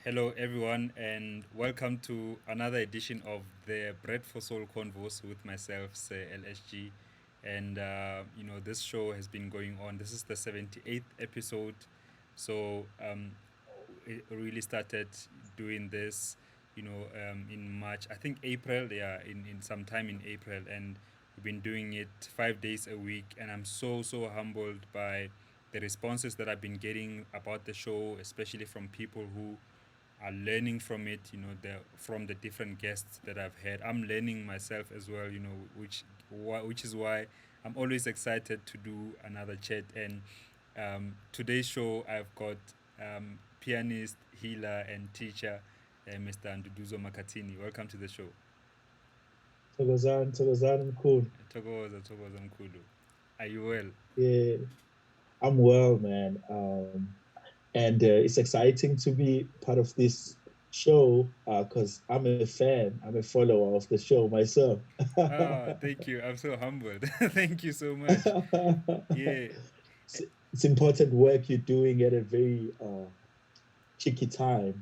Hello, everyone, and welcome to another edition of the Bread for Soul Convos with myself, Sir LSG. And, this show has been going on. This is the 78th episode. So, it really started doing this, in March, I think April, yeah, in some time in April. And we've been doing it 5 days a week. And I'm so humbled by the responses that I've been getting about the show, especially from people who are learning from it, from the different guests that I've had. I'm learning myself as well, which is why I'm always excited to do another chat. And today's show, I've got pianist, healer, and teacher, Mr. Nduduzo Makhathini. Welcome to the show. Thokozani mkhulu. Togoza Mkulu. Are you well? Yeah, I'm well, man. And it's exciting to be part of this show because I'm a fan. I'm a follower of the show myself. Ah, thank you. I'm so humbled. Thank you so much. Yeah. It's important work you're doing at a very tricky time.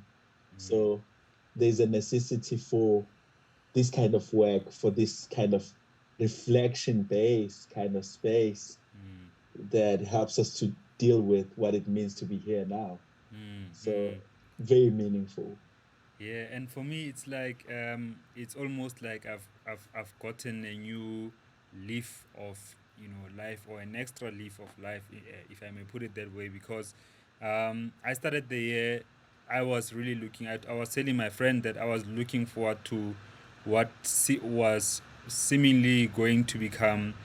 Mm, So there's a necessity for this kind of work, for this kind of reflection-based kind of space mm, that helps us to deal with what it means to be here now. mm, So mm. very meaningful. Yeah, and for me, it's like it's almost like I've gotten a new leaf of life, or an extra leaf of life, if I may put it that way, because I started the year. I was really looking at. I was telling my friend that I was looking forward to what was seemingly going to become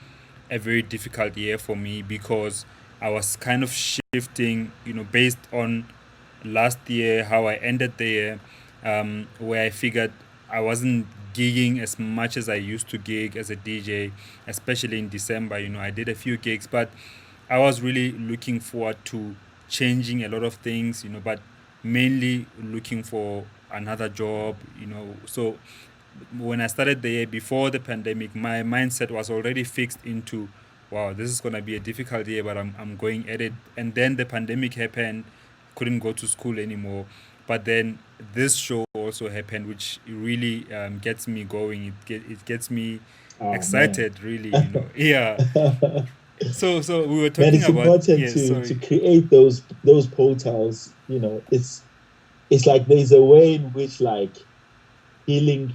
a very difficult year for me, because I was kind of shifting, based on last year, how I ended the year, where I figured I wasn't gigging as much as I used to gig as a DJ, especially in December. I did a few gigs, but I was really looking forward to changing a lot of things, but mainly looking for another job. So when I started the year before the pandemic, my mindset was already fixed into, wow, this is going to be a difficult year, but I'm going at it. And then the pandemic happened, couldn't go to school anymore. But then this show also happened, which really gets me going. It gets me Oh man. excited, really, Yeah. So we were Man, talking it's about, important yeah, to sorry. create those portals. It's like there's a way in which like healing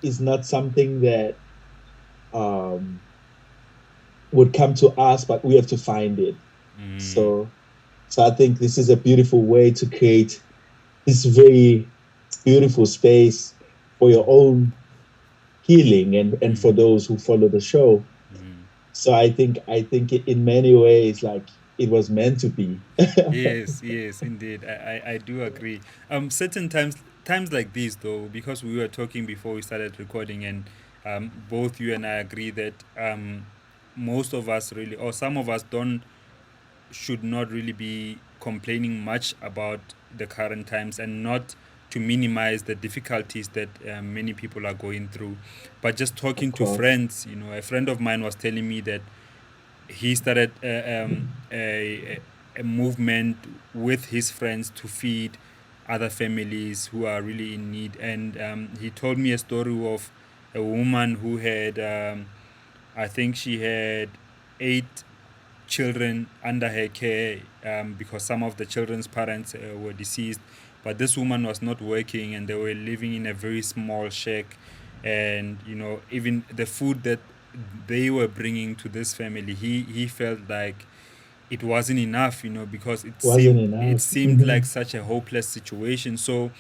is not something that um would come to us, but we have to find it. Mm, So so I think this is a beautiful way to create this very beautiful space for your own healing and for mm, those who follow the show. mm. So I think in many ways like it was meant to be. Yes, yes, indeed. I do agree. Certain times like these, though, because we were talking before we started recording, and both you and I agree that most of us really, or some of us, don't should not really be complaining much about the current times, and not to minimize the difficulties that many people are going through, but just Of talking to course. friends. A friend of mine was telling me that he started a movement with his friends to feed other families who are really in need. And he told me a story of a woman who had, I think she had 8 children under her care, because some of the children's parents were deceased. But this woman was not working, and they were living in a very small shack. And even the food that they were bringing to this family, he felt like it wasn't enough, because it Wasn't seemed it enough. seemed like such a hopeless situation. So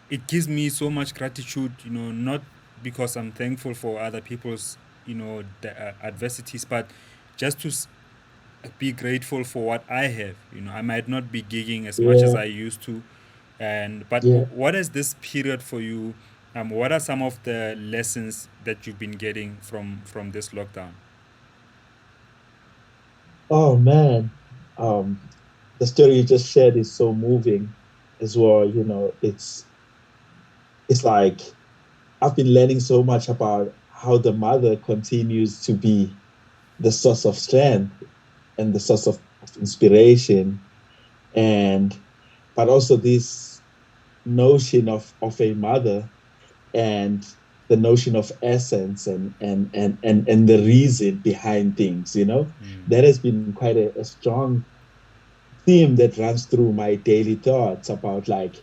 it gives me so much gratitude, not because I'm thankful for other people's, adversities, but just to be grateful for what I have. I might not be gigging as much as Yeah, I used to, and but yeah. what is this period for you? What are some of the lessons that you've been getting from this lockdown? Oh man. The story you just shared is so moving as well. It's like I've been learning so much about how the mother continues to be the source of strength and the source of inspiration and but also this notion of a mother and the notion of essence and the reason behind things, Mm. that has been quite a strong theme that runs through my daily thoughts about like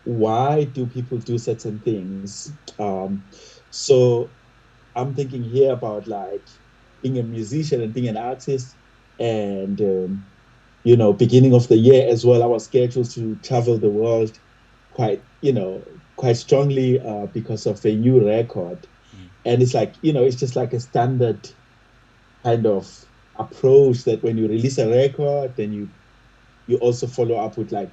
why do people do certain things. So I'm thinking here about like being a musician and being an artist, and beginning of the year as well, I was scheduled to travel the world quite, quite strongly because of a new record. Mm. And it's like, it's just like a standard kind of approach that when you release a record, then you also follow up with like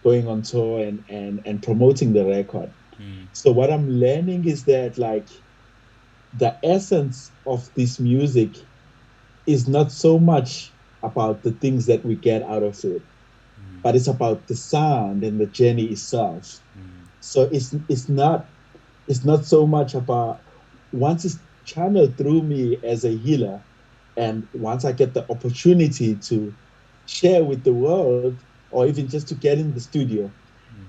going on tour and promoting the record. Mm. So what I'm learning is that like the essence of this music is not so much about the things that we get out of it, Mm. but it's about the sound and the journey itself. Mm. So it's not so much about once it's channeled through me as a healer, and once I get the opportunity to share with the world or even just to get in the studio,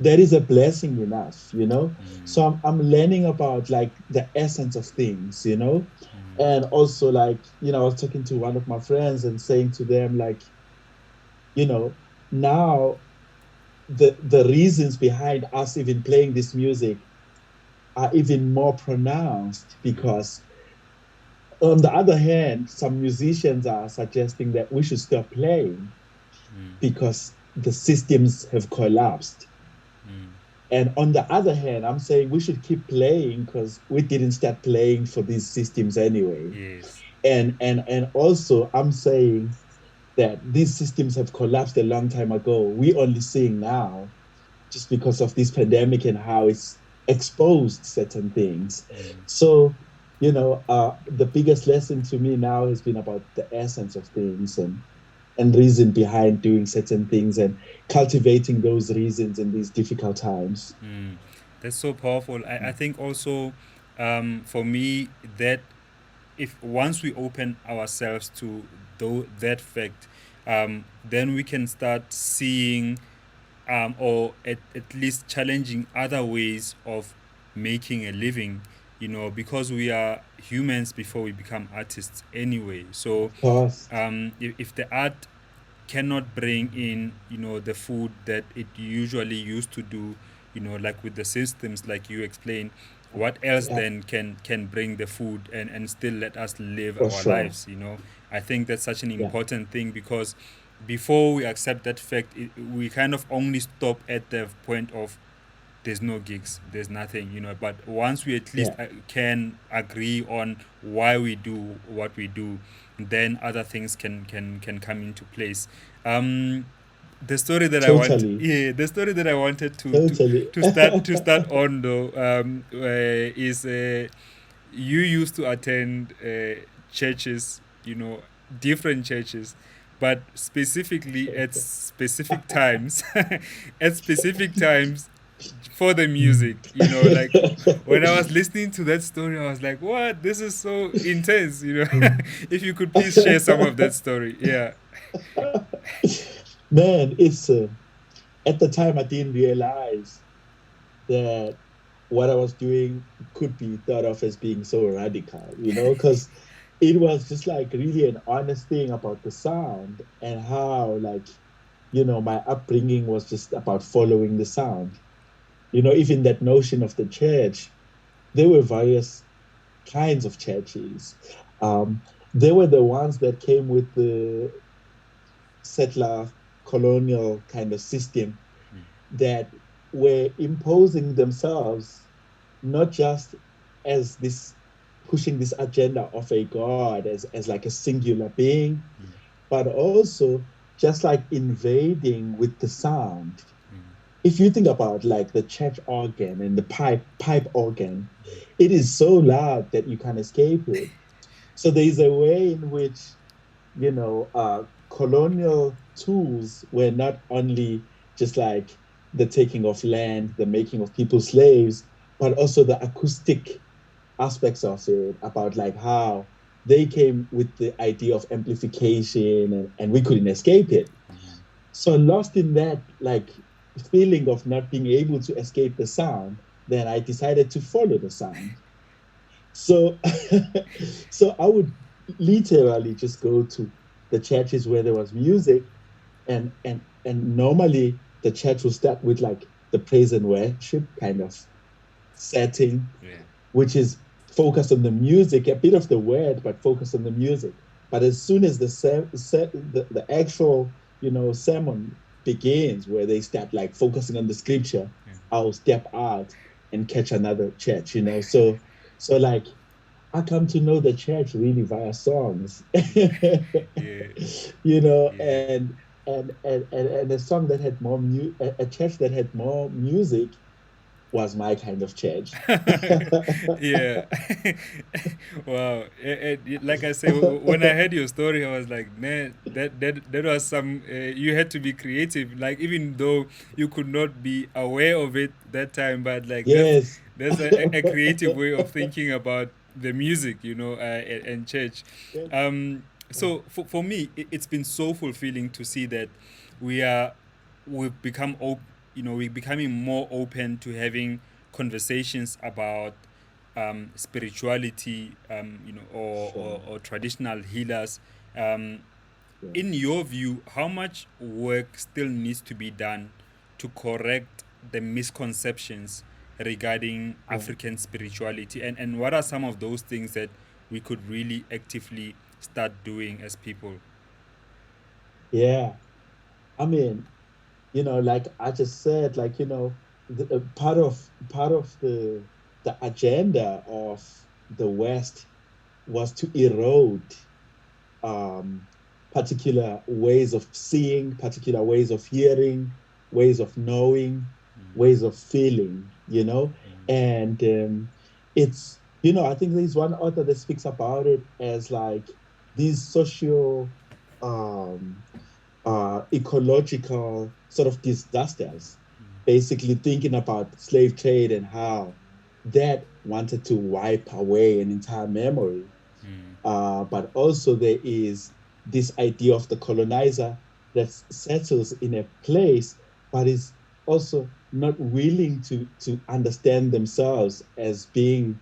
that is a blessing enough. Mm. So I'm learning about like the essence of things. Mm. And also like, I was talking to one of my friends and saying to them like, now the reasons behind us even playing this music are even more pronounced, Mm. because on the other hand, some musicians are suggesting that we should stop playing Mm. because the systems have collapsed. Mm. And on the other hand, I'm saying we should keep playing because we didn't start playing for these systems anyway. Yes. And also I'm saying that these systems have collapsed a long time ago. We only seeing now just because of this pandemic and how it's exposed certain things. Mm. So, the biggest lesson to me now has been about the essence of things and reason behind doing certain things and cultivating those reasons in these difficult times. Mm. That's so powerful. I think also, for me, that if once we open ourselves to that fact, then we can start seeing, or at least challenging other ways of making a living, because we are humans before we become artists anyway. So Of course. if the art cannot bring in, the food that it usually used to do, like with the systems like you explained, what else Yeah, then can bring the food and still let us live for our sure. lives. I think that's such an Yeah, important thing, because before we accept that fact, we kind of only stop at the point of there's no gigs, there's nothing. But once we at least yeah, can agree on why we do what we do, then other things can come into place. um the story that I want totally. yeah the story that I wanted to to Totally. to start to start on, though, is, you used to attend churches, different churches, but specifically at specific times, at specific times for the music. Like when I was listening to that story, I was like, "What? This is so intense!" If you could please share some of that story, yeah. Man, it's at the time I didn't realize that what I was doing could be thought of as being so radical, because it was just like really an honest thing about the sound and how like, my upbringing was just about following the sound. Even that notion of the church, there were various kinds of churches. Um, there were the ones that came with the settler colonial kind of system that were imposing themselves not just as this pushing this agenda of a god as like a singular being, but also just like invading with the sound. If you think about like the church organ and the pipe organ, it is so loud that you can't escape it. So there is a way in which colonial tools were not only just like the taking of land, the making of people slaves, but also the acoustic aspects of it, about like how they came with the idea of amplification, and we couldn't escape it. So lost in that, like feeling of not being able to escape the sound, then I decided to follow the sound. So, so I would literally just go to the churches where there was music, and normally the church will start with like the praise and worship kind of setting, Yeah. which is focused on the music, a bit of the word, but focused on the music. But as soon as the actual, sermon begins, where they start like focusing on the scripture, I'll step out and catch another church. So like I come to know the church really via songs, Yeah. Yeah. and a song that had a church that had more music was my kind of church. Yeah. Wow. Like I say, when I heard your story, I was like, man, that was some. You had to be creative. Like even though you could not be aware of it that time, but like Yes. that's a creative way of thinking about the music, and church. So for me, it's been so fulfilling to see that we are we've become we're becoming more open to having conversations about spirituality, Sure. or traditional healers. Um, in Yes. your view, how much work still needs to be done to correct the misconceptions regarding Yeah. African spirituality? And what are some of those things that we could really actively start doing as people? Yeah. I mean, like I just said, like, part of the agenda of the West was to erode um, particular ways of seeing, particular ways of hearing, ways of knowing, ways of feeling. And I think there's one author that speaks about it as like these social, um, ecological sort of disasters, basically thinking about slave trade and how that wanted to wipe away an entire memory, but also there is this idea of the colonizer that settles in a place, but is also not willing to understand themselves as being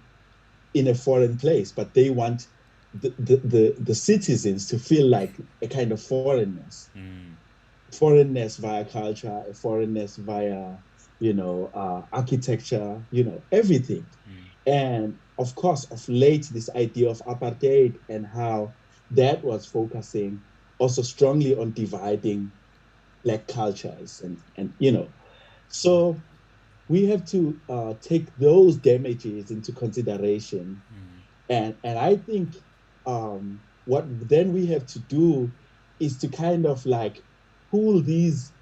in a foreign place, but they want the citizens to feel like a kind of foreignness via culture, a foreignness via, architecture, everything. And of course, of late, this idea of apartheid and how that was focusing also strongly on dividing Black cultures. So we have to take those damages into consideration. And I think what then we have to do is to kind of like pull these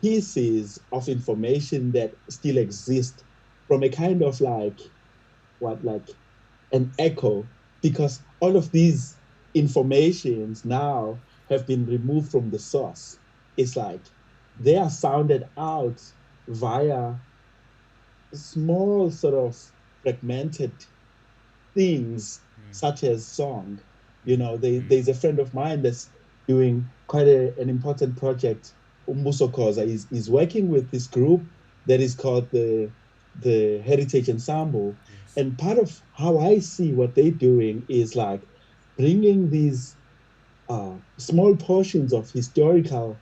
pieces of information that still exist from a kind of like an echo, because all of these informations now have been removed from the source. It's like they are sounded out via small sort of fragmented things such as song. There's a friend of mine that's doing quite an important project. Umbuso Koza is working with this group that is called the Heritage Ensemble. Yes. And part of how I see what they're doing is like bringing these small portions of historical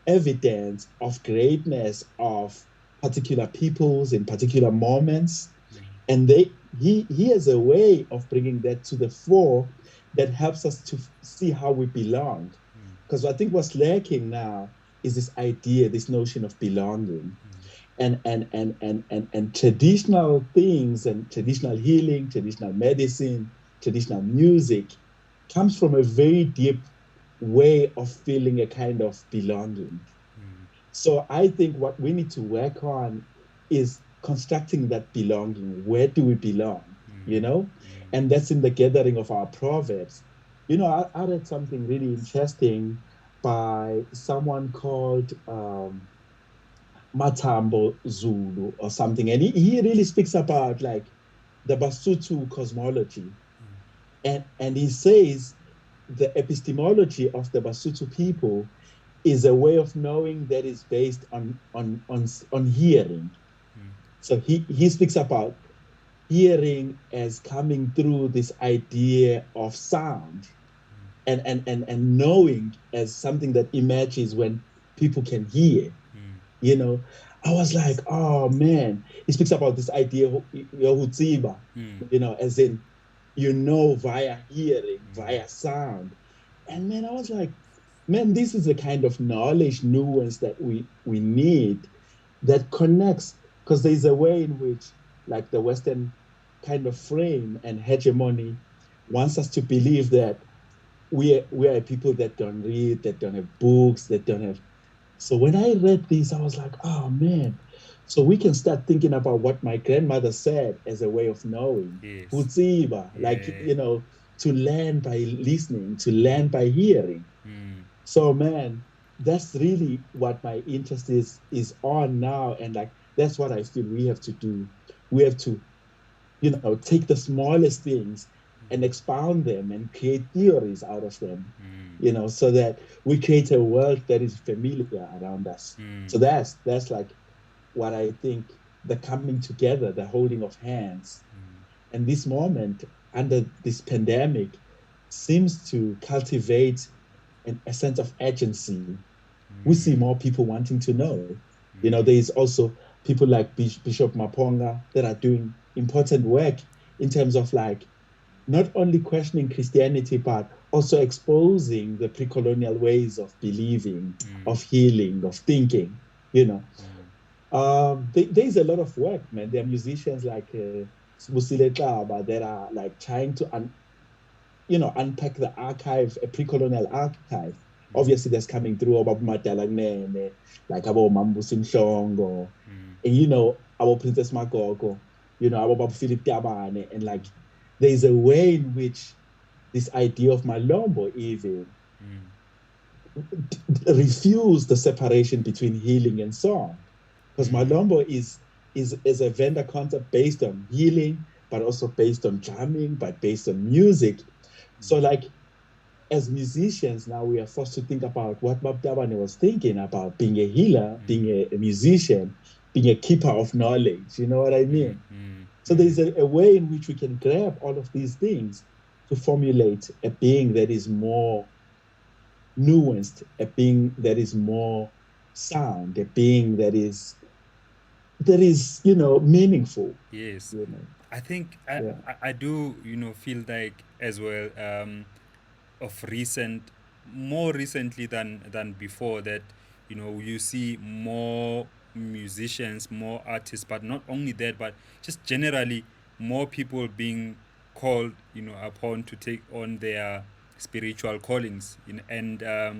evidence of greatness of particular peoples in particular moments, and he has a way of bringing that to the fore that helps us to see how we belong. Because I think what's lacking now is this idea, this notion of belonging, and traditional things and traditional healing, traditional medicine, traditional music comes from a very deep way of feeling a kind of belonging. So I think what we need to work on is constructing that belonging. Where do we belong? And that's in the gathering of our proverbs. I read something really interesting by someone called Matambo Zulu or something, and he really speaks about like the Basotho cosmology, and he says the epistemology of the Basotho people is a way of knowing that is based on hearing. So he speaks about hearing as coming through this idea of sound, and knowing as something that emerges when people can hear. You know, I was like, oh man, he speaks about this idea, as in, via hearing, via sound. And man, I was like, man, this is the kind of knowledge nuance that we need, that connects, because there's a way in which, like, the Western kind of frame and hegemony wants us to believe that we are people that don't read, that don't have books, that don't have. So when I read this, I was like, oh man. So we can start thinking about what my grandmother said as a way of knowing. Yes. Utsiba, like, Yeah. to learn by listening, to learn by hearing. So man, that's really what my interest is on now. And like, that's what I feel we have to do. We have to, take the smallest things and expound them and create theories out of them, so that we create a world that is familiar around us. So that's like what I think, the coming together, the holding of hands. And this moment under this pandemic seems to cultivate a sense of urgency. We see more people wanting to know. There is also people like Bishop Maponga that are doing important work in terms of, like, not only questioning Christianity, but also exposing the pre-colonial ways of believing, of healing, of thinking. There's a lot of work, man. There are musicians like Sibusile Tlaba that are like trying to unpack the archive, a pre-colonial archive. Obviously, that's coming through Obaba Madalagnene, like Abo Mambusim Shongo, and our Princess Magogo, our Bob Philip Tabane, and like there's a way in which this idea of Malombo even refuse the separation between healing and song, because Malombo is a vendor concept based on healing, but also based on jamming, but based on music. So like, as musicians now, we are forced to think about what Bob Dabane was thinking about, being a healer, being a musician, being a keeper of knowledge. You know what I mean? So there's a way in which we can grab all of these things to formulate a being that is more nuanced, a being that is more sound, a being that is meaningful. Yes. You know, I think I, yeah, I do, feel like as well, of more recently than before, that you see more musicians, more artists, but not only that, but just generally more people being called, upon to take on their spiritual callings,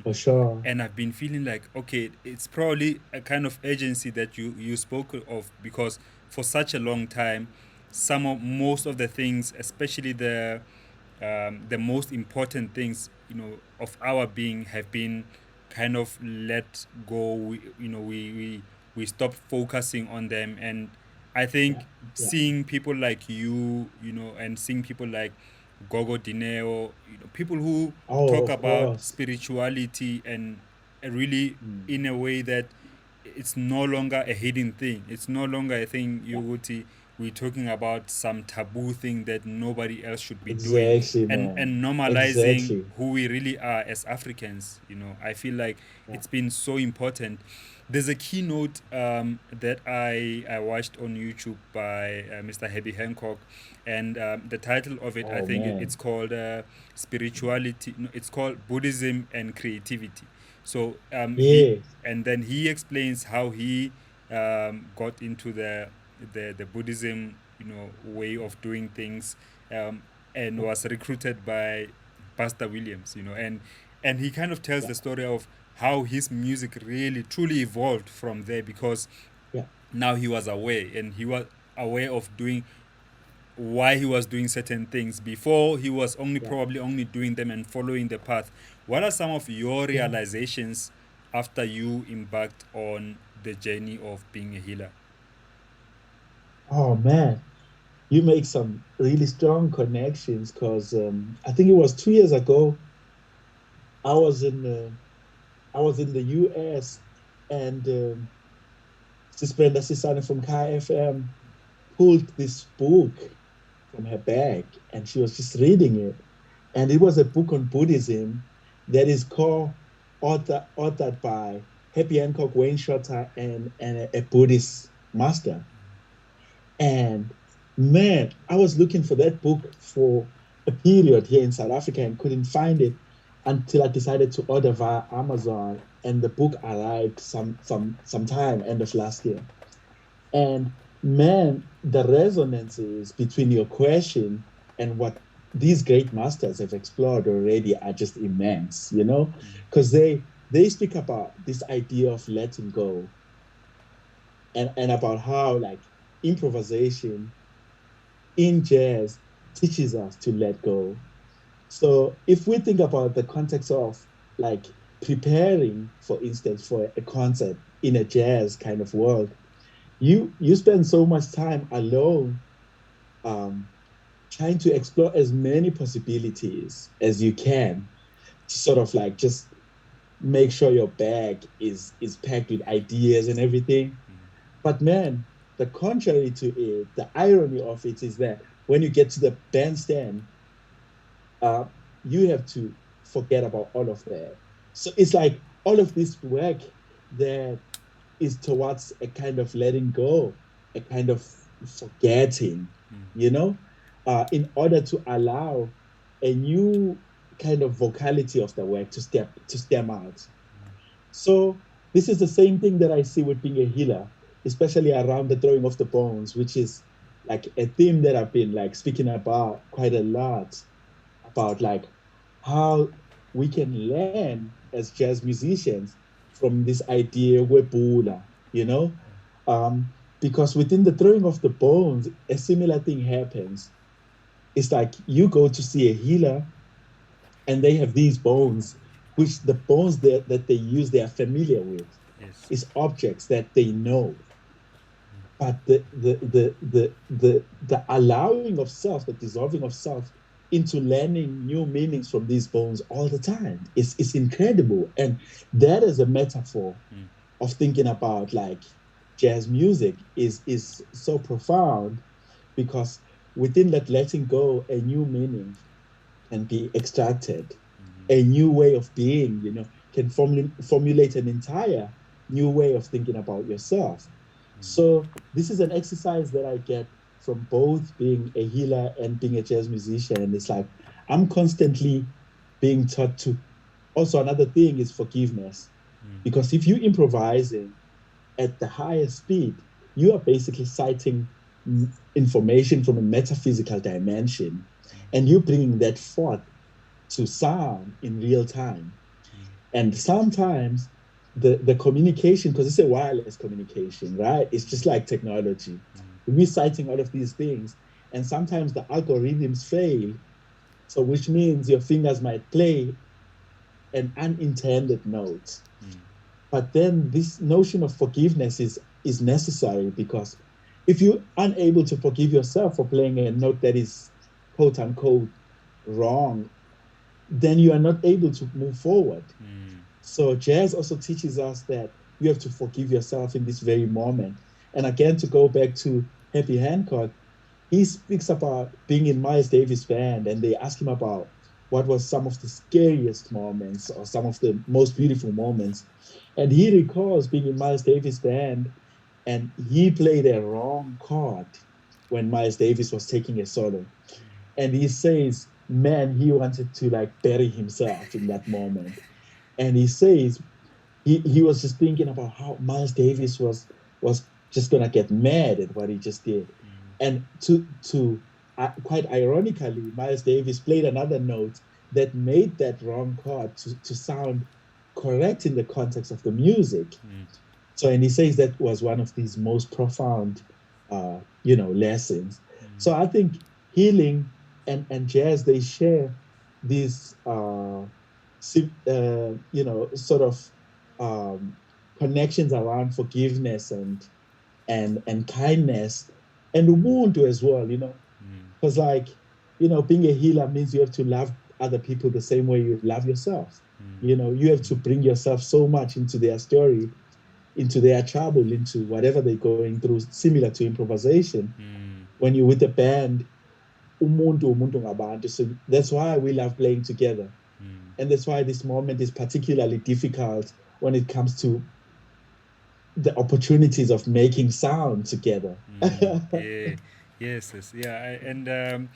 for sure. and I've been feeling like, okay, it's probably a kind of agency that you spoke of, because for such a long time, most of the things, especially the most important things, of our being, have been kind of let go. We stopped focusing on them, and I think Yeah, yeah. seeing people like and seeing people like Gogo Dineo, people who Oh, talk of about course. spirituality, and really Mm. in a way that it's no longer a hidden thing. It's no longer a thing Yeah, we're talking about some taboo thing that nobody else should be doing, exactly, man. and normalizing Exactly. who we really are as Africans. I feel like Yeah. it's been so important. There's a keynote that I watched on YouTube by Mr. Herbie Hancock, and the title of it, I Oh, think it's man. called spirituality. No, it's called Buddhism and Creativity. So Yeah. and then he explains how he got into the Buddhism, way of doing things, um, and Yeah. was recruited by Pastor Williams, and he kind of tells Yeah. the story of how his music really truly evolved from there, because Yeah. now he was aware, and he was aware of doing why he was doing certain things. Before, he was Yeah. probably only doing them and following the path. What are some of your Yeah. realizations after you embarked on the journey of being a healer? Oh, man. You make some really strong connections, because I think it was 2 years ago. I was in. I was in the US, and Sis Brenda Sisane from Kai FM pulled this book from her bag, and she was just reading it. And it was a book on Buddhism that is authored by Happy Hancock, Wayne Shorter, and a Buddhist master. And man, I was looking for that book for a period here in South Africa and couldn't find it until I decided to order via Amazon. And the book arrived sometime end of last year. And man, the resonances between your question and what these great masters have explored already are just immense, you know, because they speak about this idea of letting go, and about how like improvisation in jazz teaches us to let go. So if we think about the context of like preparing, for instance, for a concert in a jazz kind of world, you spend so much time alone, um, trying to explore as many possibilities as you can to sort of like just make sure your bag is packed with ideas and everything. But man, the contrary to it, the irony of it is that when you get to the bandstand, uh, you have to forget about all of that. So it's like all of this work that is towards a kind of letting go, a kind of forgetting, you know, in order to allow a new kind of vocality of the work to stem out. So this is the same thing that I see with being a healer, especially around the throwing of the bones, which is like a theme that I've been like speaking about quite a lot, about like how we can learn as jazz musicians from this idea webula, you know? Um, because within the throwing of the bones, a similar thing happens. It's like you go to see a healer and they have these bones, which the bones that they use, they are familiar with. Yes. It's objects that they know. But the allowing of self, the dissolving of self into learning new meanings from these bones all the time is incredible. And that is a metaphor of thinking about like jazz music is so profound, because within that letting go, a new meaning can be extracted, a new way of being, you know, can formulate an entire new way of thinking about yourself. So this is an exercise that I get from both being a healer and being a jazz musician. And it's like I'm constantly being taught to. Also, another thing is forgiveness, because if you're improvising at the highest speed, you are basically citing information from a metaphysical dimension, and you're bringing that forth to sound in real time. And sometimes the communication, because it's a wireless communication, right? It's just like technology. We're citing all of these things, and sometimes the algorithms fail. So, which means your fingers might play an unintended note. But then this notion of forgiveness is necessary, because if you're unable to forgive yourself for playing a note that is quote unquote wrong, then you are not able to move forward. So jazz also teaches us that you have to forgive yourself in this very moment. And again, to go back to Happy Hancock, he speaks about being in Miles Davis' band, and they ask him about what was some of the scariest moments or some of the most beautiful moments. And he recalls being in Miles Davis' band, and he played a wrong chord when Miles Davis was taking a solo. And he says, man, he wanted to like bury himself in that moment. And he says he was just thinking about how Miles Davis was just gonna get mad at what he just did. And to quite ironically, Miles Davis played another note that made that wrong chord to sound correct in the context of the music. So, and he says that was one of these most profound, lessons. So I think healing and jazz, they share these, sort of um, connections around forgiveness and kindness and Ubuntu as well. Because like, being a healer means you have to love other people the same way you love yourself. You have to bring yourself so much into their story, into their trouble, into whatever they're going through, similar to improvisation. When you're with a band, umuntu ngabantu. So that's why we love playing together. And that's why this moment is particularly difficult when it comes to the opportunities of making sound together. Yeah, yes, yes, yeah. And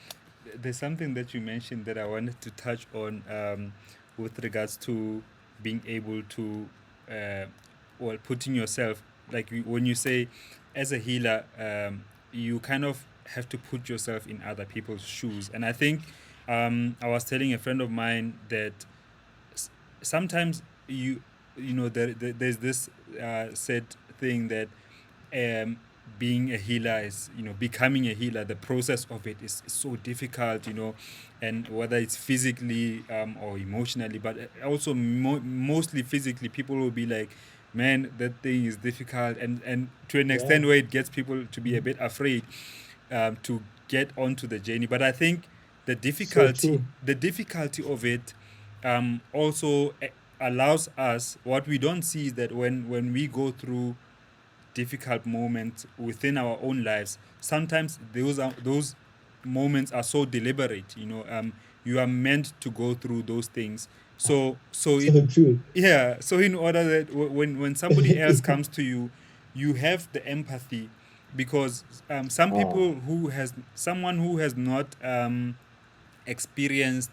there's something that you mentioned that I wanted to touch on with regards to being able to, well, putting yourself, like when you say, as a healer, you kind of have to put yourself in other people's shoes. And I think I was telling a friend of mine that sometimes there's this said thing that um, being a healer is, becoming a healer, the process of it is so difficult, and whether it's physically or emotionally, but also mostly physically, people will be like, man, that thing is difficult, and to an extent Yeah, where it gets people to be a bit afraid to get onto the journey. But I think the so difficulty true. the difficulty of it also allows us, what we don't see is that when we go through difficult moments within our own lives, sometimes those moments are so deliberate. You are meant to go through those things. So it So true. yeah. So in order that when somebody else comes to you, you have the empathy, because Ah, someone who has not experienced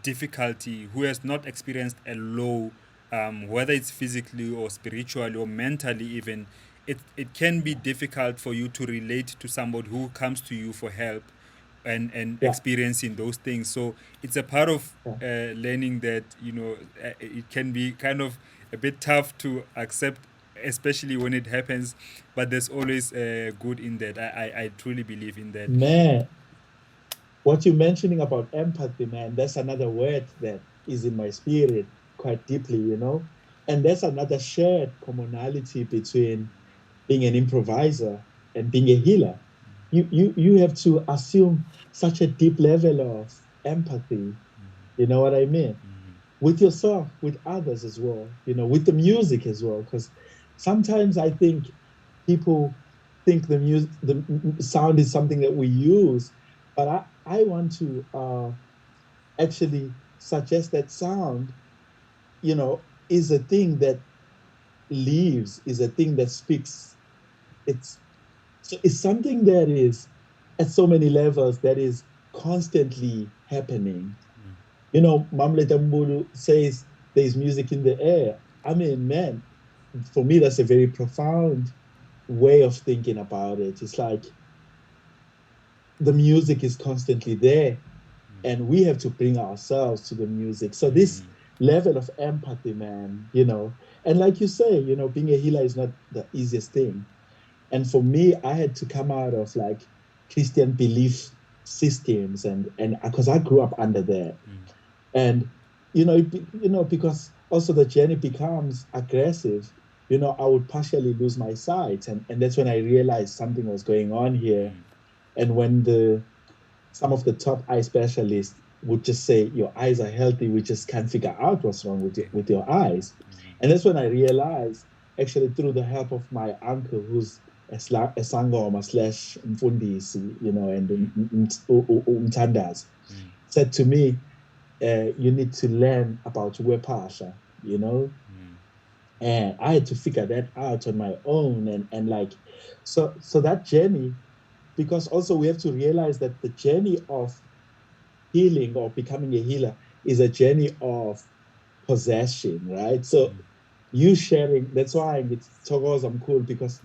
difficulty, who has not experienced a low, whether it's physically or spiritually or mentally even, it can be difficult for you to relate to somebody who comes to you for help and yeah, experiencing those things. So it's a part of yeah. learning that, it can be kind of a bit tough to accept, especially when it happens, but there's always good in that. I truly believe in that. Man, what you're mentioning about empathy, man, that's another word that is in my spirit quite deeply. And there's another shared commonality between being an improviser and being a healer. You have to assume such a deep level of empathy. You know what I mean? With yourself, with others as well, with the music as well. Because sometimes I think people think the music, the sound is something that we use, but I want to actually suggest that sound, is a thing that lives, is a thing that speaks. It's something that is at so many levels that is constantly happening. Mamle Tambulu says there's music in the air. I mean, man, for me, that's a very profound way of thinking about it. It's like the music is constantly there, and we have to bring ourselves to the music. So this level of empathy, man, and like you say, being a healer is not the easiest thing. And for me, I had to come out of like Christian belief systems, and because I grew up under that. And because also the journey becomes aggressive. I would partially lose my sight, and that's when I realized something was going on here. And when the some of the top eye specialists would just say your eyes are healthy, we just can't figure out what's wrong with your eyes. And that's when I realized, actually, through the help of my uncle, who's a sangoma slash mfundisi, and umtandas, said to me, you need to learn about wepasha, and I had to figure that out on my own. And like, so that journey, because also we have to realize that the journey of healing or becoming a healer is a journey of possession, right? So you sharing, that's why it's I'm cool, because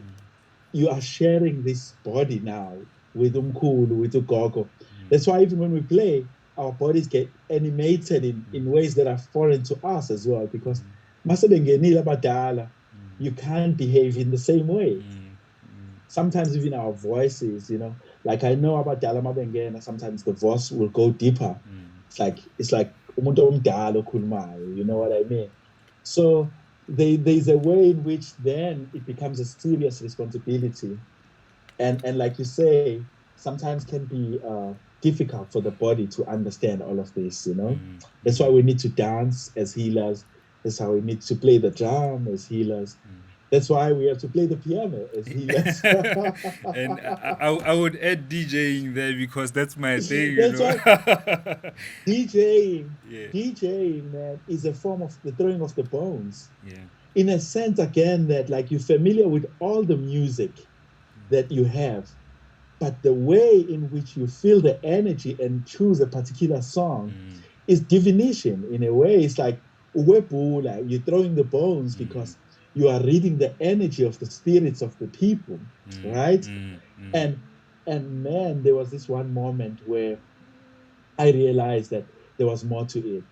you are sharing this body now with Umkulu, with Ugogo. That's why even when we play, our bodies get animated in ways that are foreign to us as well, because masebengenile abadala, you can't behave in the same way. Sometimes even our voices, like I know about Dala Mabengena, sometimes the voice will go deeper. It's like umuntu omdala okhulumayo, you know what I mean? So there's a way in which then it becomes a serious responsibility. And like you say, sometimes can be difficult for the body to understand all of this, you know. Mm, That's why mm, we need to dance as healers. That's how we need to play the drum as healers. That's why we have to play the piano as healers. and I would add DJing there because that's my thing, you That's know. why DJing, Yeah, DJing, man, is a form of the throwing of the bones. yeah, In a sense, again, that like you're familiar with all the music that you have, but the way in which you feel the energy and choose a particular song mm, is divination in a way. It's like uwebula, you're throwing the bones mm, because you are reading the energy of the spirits of the people, mm, right? mm, mm, And and man, there was this one moment where I realized that there was more to it.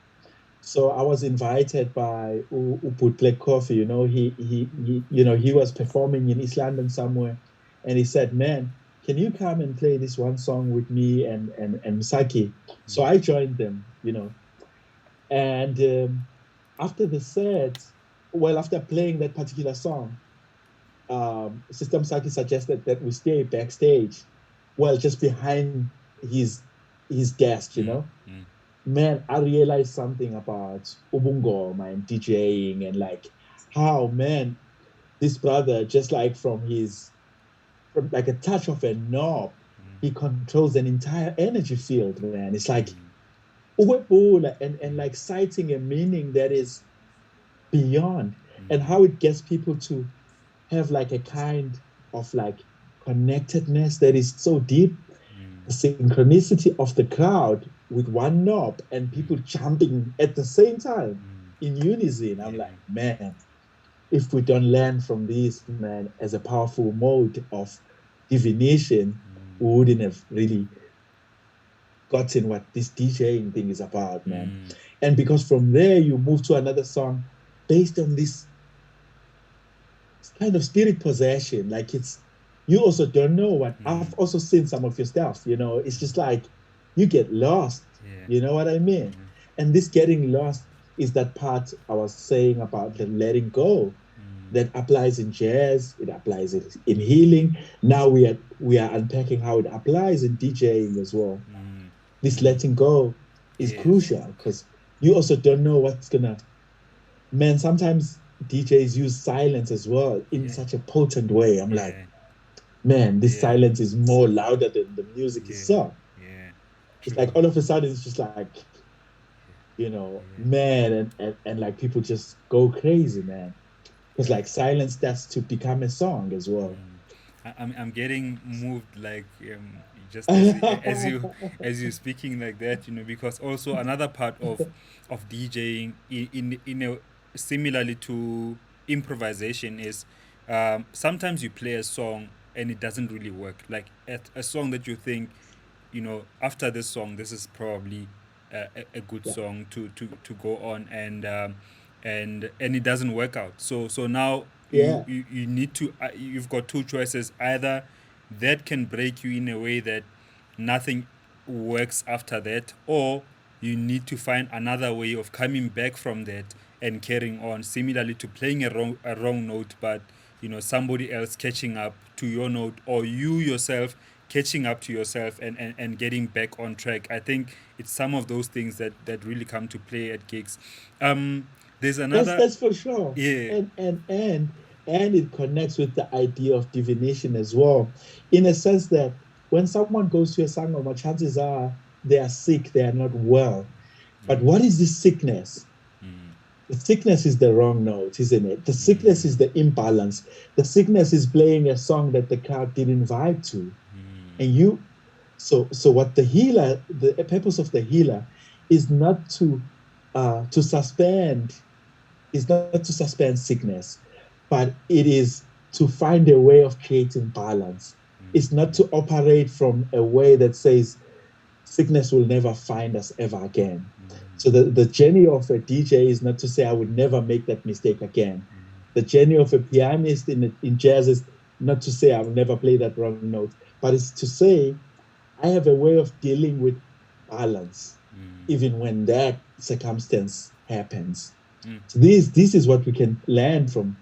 So I was invited by Uput Black Coffee. You know, he was performing in East London somewhere, and he said, "Man, can you come and play this one song with me and Misaki?" So I joined them. You know, and after the set, well, after playing that particular song, System Saki suggested that we stay backstage, well, just behind his desk. You mm, know, mm, man, I realized something about Ubungoma and DJing and like how, man, this brother, just like from like a touch of a knob, he controls an entire energy field, man. It's like and like citing a meaning that is beyond and how it gets people to have like a kind of like connectedness that is so deep, the synchronicity of the crowd with one knob and people jumping at the same time in unison. I'm like, yeah, man, if we don't learn from this, man, as a powerful mode of divination, we wouldn't have really gotten what this DJing thing is about, man. mm, And because from there you move to another song based on this kind of spirit possession. Like it's you also don't know what I've also seen some of your stuff, you know, it's just like you get lost, yeah, you know what I mean? And this getting lost is that part I was saying about the letting go that applies in jazz, it applies in healing. Now we are unpacking how it applies in DJing as well. This letting go is yes, crucial because you also don't know what's gonna man, sometimes DJs use silence as well in yeah, such a potent way. I'm like, yeah, man, this yeah, silence is more louder than the music yeah, itself. yeah, It's like true, all of a sudden it's just like, you know, yeah. man, and like people just go crazy, man. Because Yeah. like silence starts to become a song as well. I'm getting moved like just as you speaking like that, you know, because also another part of DJing in a similarly to improvisation is sometimes you play a song and it doesn't really work, like a song that you think, you know, after this song, this is probably a good Yeah, song to go on, and it doesn't work out. So now yeah, you need to you've got two choices: either that can break you in a way that nothing works after that, or you need to find another way of coming back from that and carrying on. Similarly to playing a wrong note, but you know somebody else catching up to your note, or you yourself catching up to yourself and getting back on track. I think it's some of those things that really come to play at gigs. There's that's another, that's for sure. yeah, And it connects with the idea of divination as well, in a sense that when someone goes to a sangoma, chances are they are sick, they are not well. But what is this sickness? The sickness is the wrong note, isn't it? The sickness is the imbalance. The sickness is playing a song that the crowd didn't vibe to. And so what the healer, the purpose of the healer is not to suspend, is not to suspend sickness, but it is to find a way of creating balance. It's not to operate from a way that says sickness will never find us ever again. So the journey of a DJ is not to say I would never make that mistake again. The journey of a pianist in jazz is not to say I'll never play that wrong note, but it's to say I have a way of dealing with balance, even when that circumstance happens. So this is what we can learn from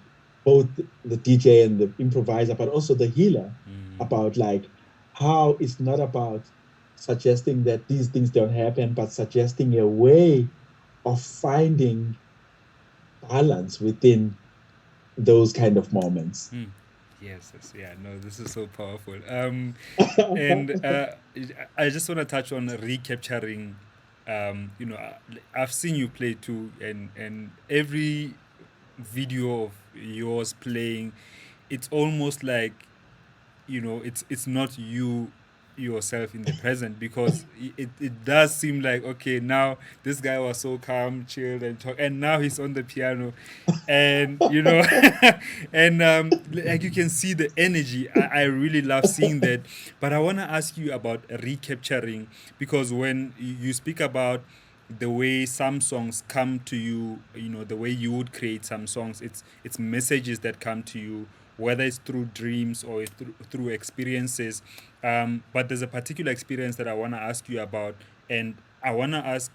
both the DJ and the improviser, but also the healer about like how it's not about suggesting that these things don't happen, but suggesting a way of finding balance within those kind of moments. Hmm. Yes, yes, yeah. No, this is so powerful. And I just want to touch on recapturing. I've seen you play too, and every video of yours playing, it's almost like, it's not you yourself in the present, because it does seem like, okay, now this guy was so calm, chilled, and talk, and now he's on the piano, and and like, you can see the energy. I really love seeing that. But I want to ask you about recapturing, because when you speak about the way some songs come to you, the way you would create some songs, it's messages that come to you, whether it's through dreams or through experiences. But there's a particular experience that I want to ask you about, and I want to ask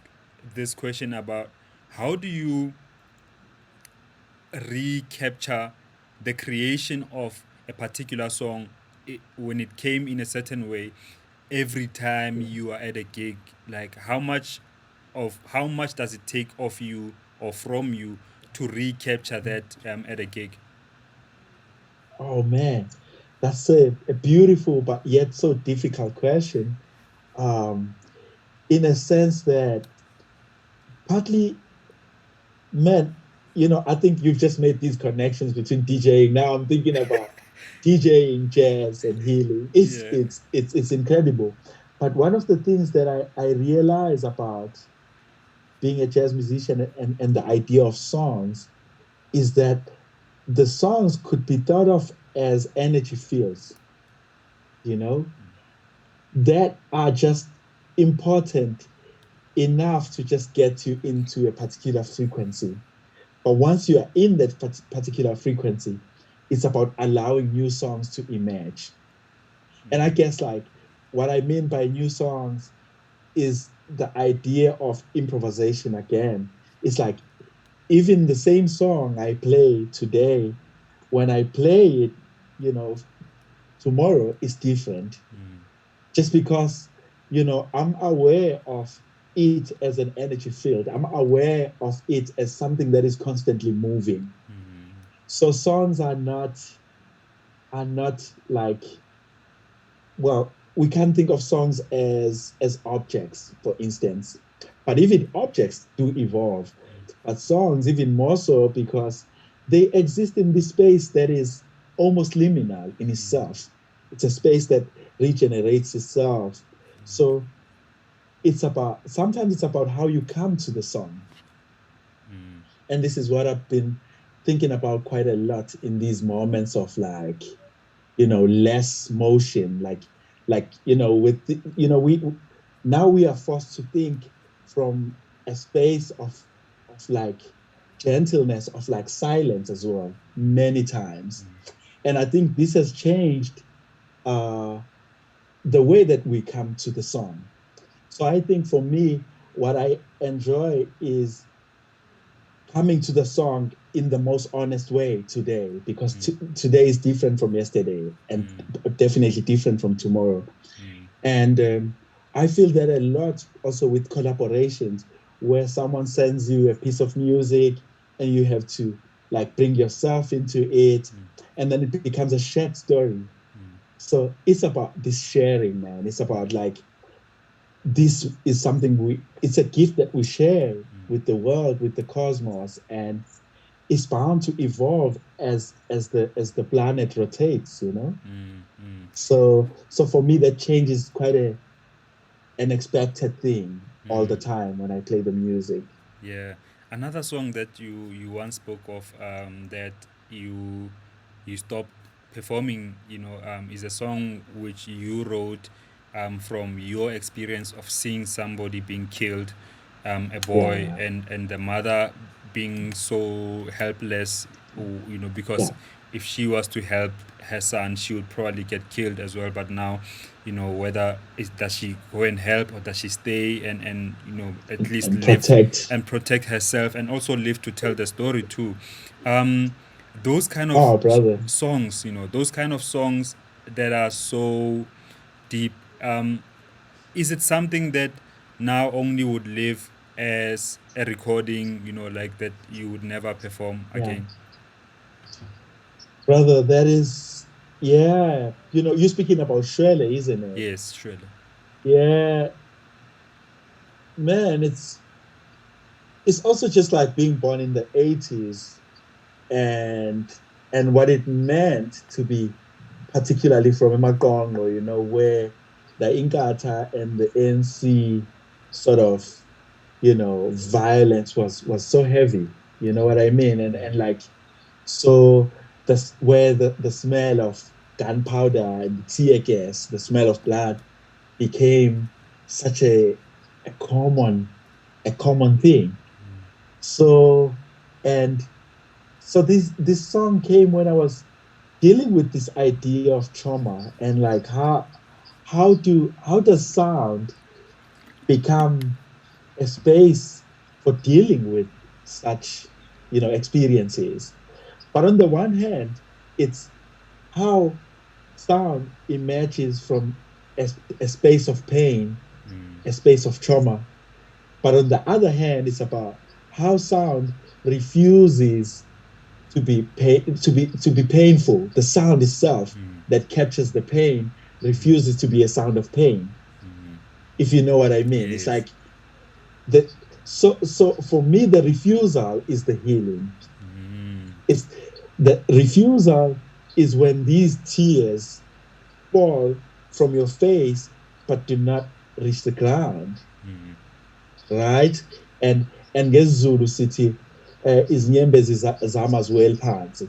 this question about: how do you recapture the creation of a particular song, when it came in a certain way, every time you are at a gig? Like, how much does it take of you or from you to recapture that at a gig? Oh man, that's a beautiful but yet so difficult question. Um, in a sense that partly, man, I think you've just made these connections between DJing. Now I'm thinking about DJing, jazz, and healing. It's Yeah. it's it's it's incredible. But one of the things that I realize about being a jazz musician and the idea of songs is that the songs could be thought of as energy fields, you know, that are just important enough to just get you into a particular frequency. But once you are in that particular frequency, it's about allowing new songs to emerge. And I guess, like, what I mean by new songs is the idea of improvisation again. It's like, even the same song I play today, when I play it, you know, tomorrow is different, just because, I'm aware of it as an energy field. I'm aware of it as something that is constantly moving. So songs are not like, well, we can think of songs as objects, for instance, but even objects do evolve, but songs even more so, because they exist in this space that is almost liminal in itself. It's a space that regenerates itself. So sometimes it's about how you come to the song. And this is what I've been thinking about quite a lot in these moments of, like, less motion, like with we now we are forced to think from a space of like gentleness, of like silence as well, many times. And I think this has changed uh the way that we come to the song. So I think for me, what I enjoy is coming to the song in the most honest way today, because today is different from yesterday, and definitely different from tomorrow. And I feel that a lot also with collaborations, where someone sends you a piece of music and you have to like bring yourself into it, and then it becomes a shared story. So it's about this sharing, man. It's about like, this is something it's a gift that we share with the world, with the cosmos, and it's bound to evolve as the planet rotates. So for me, that change is quite an expected thing all the time when I play the music. Yeah. Another song that you once spoke of, that you stopped performing, is a song which you wrote, from your experience of seeing somebody being killed, a boy, Yeah, and the mother being so helpless, because yeah, if she was to help her son, she would probably get killed as well. But now, whether does she go and help, or does she stay and at least and live protect. and protect herself, and also live to tell the story too. um those kind of Oh, brother. songs, those kind of songs that are so deep, is it something that now only would live as a recording, like that you would never perform Yeah, again? brother, that is, yeah. You're speaking about Shirley, isn't it? Yes, surely. Yeah, man, it's also just like being born in the 80s and what it meant to be particularly from Emagongo, where the Inkatha and the ANC sort of, violence was so heavy. You know what I mean? And like, so that's where the smell of gunpowder and tear gas, the smell of blood became such a common a common thing. So and so this song came when I was dealing with this idea of trauma and like how does sound become a space for dealing with such experiences. But on the one hand, it's how sound emerges from a space of pain, a space of trauma. But on the other hand, it's about how sound refuses to be painful. The sound itself that captures the pain refuses to be a sound of pain. If you know what I mean, it's Yes. like the so for me the refusal is the healing. It's the refusal is when these tears fall from your face but do not reach the ground, right? And ngesiZulu sithi izinyembezi zami aziweli phansi,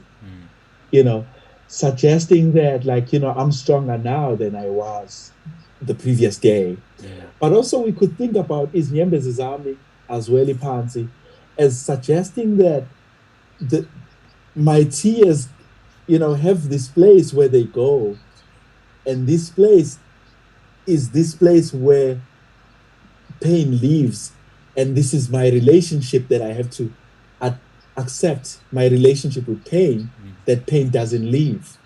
you know, suggesting that, like, I'm stronger now than I was the previous day. But also, we could think about Izinyembezi Zami as well, Pansi, as suggesting that the my tears, have this place where they go, and this place is this place where pain lives, and this is my relationship that I have to accept my relationship with pain. That pain doesn't leave,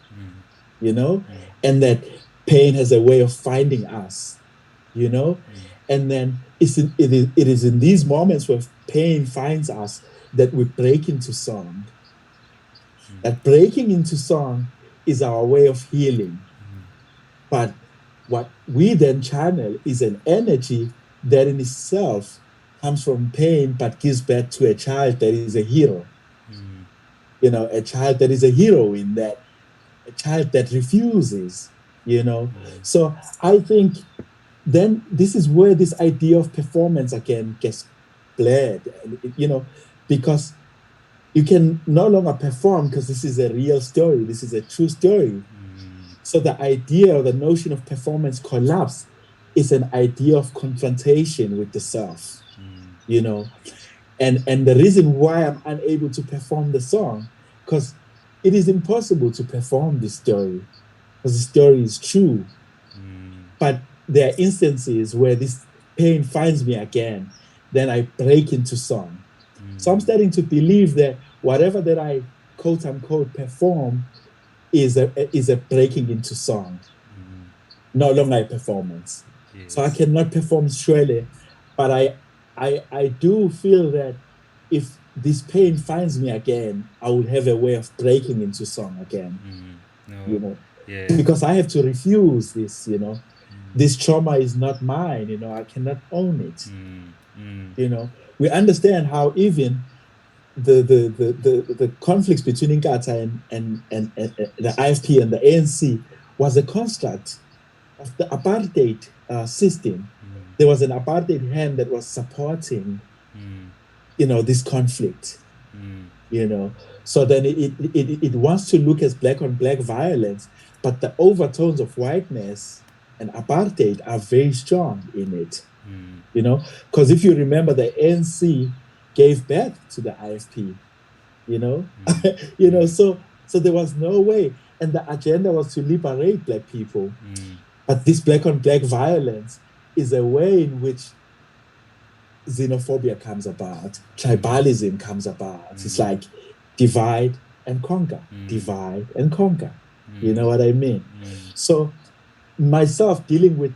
you know, and that pain has a way of finding us, and then it is in these moments where pain finds us that we break into song. That breaking into song is our way of healing. But what we then channel is an energy that in itself comes from pain but gives birth to a child that is a hero. A child that is a hero, in that a child that refuses, so I think then this is where this idea of performance again gets blurred, because you can no longer perform because this is a real story, this is a true story. So the idea or the notion of performance collapse is an idea of confrontation with the self, and the reason why I'm unable to perform the song, because it is impossible to perform this story, because the story is true. But there are instances where this pain finds me again, then I break into song. So I'm starting to believe that whatever that I quote unquote perform is a breaking into song, no longer a performance. So I Yes. cannot perform surely, but I do feel that if this pain finds me again, I will have a way of breaking into song again, No. Yeah. because I have to refuse this, this trauma is not mine, I cannot own it. We understand how even the conflicts between Inkatha and the IFP and the ANC was a construct of the apartheid system. There was an apartheid hand that was supporting, this conflict, So then it wants to look as black on black violence, but the overtones of whiteness and apartheid are very strong in it, because if you remember, the ANC gave birth to the IFP, so there was no way, and the agenda was to liberate black people. But this black on black violence is a way in which xenophobia comes about, tribalism comes about. It's like divide and conquer, divide and conquer. You know what I mean? So myself dealing with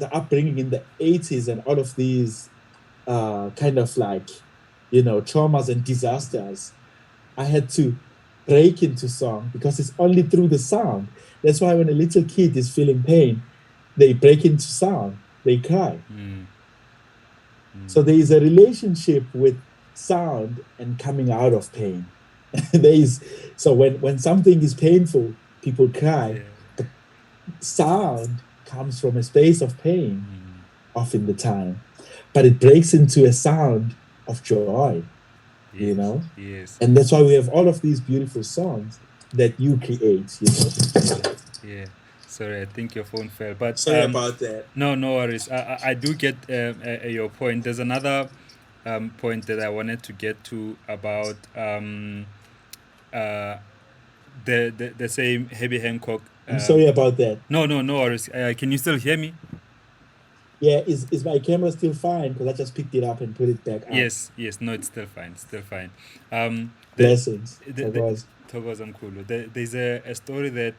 the upbringing in the 80s and all of these kind of like, traumas and disasters, I had to break into song because it's only through the sound. That's why when a little kid is feeling pain, they break into sound, they cry. Mm. So there is a relationship with sound and coming out of pain. there is so when something is painful, people cry, Yeah. but sound comes from a space of pain often the time, but it breaks into a sound of joy, Yes. Yes. and that's why we have all of these beautiful songs that you create. Yeah. Yeah. Sorry, I think your phone fell. But Sorry about that. no, no worries. I do get your point. There's another point that I wanted to get to about uh, the same Heavy Hancock. I'm sorry about that. No, no, no worries. Can you still hear me? Yeah, is my camera still fine? Because I just picked it up and put it back up. Yes, yes. No, it's still fine. Still fine. Um, the Blessings. the Because Thokozam Kulu. There's a story that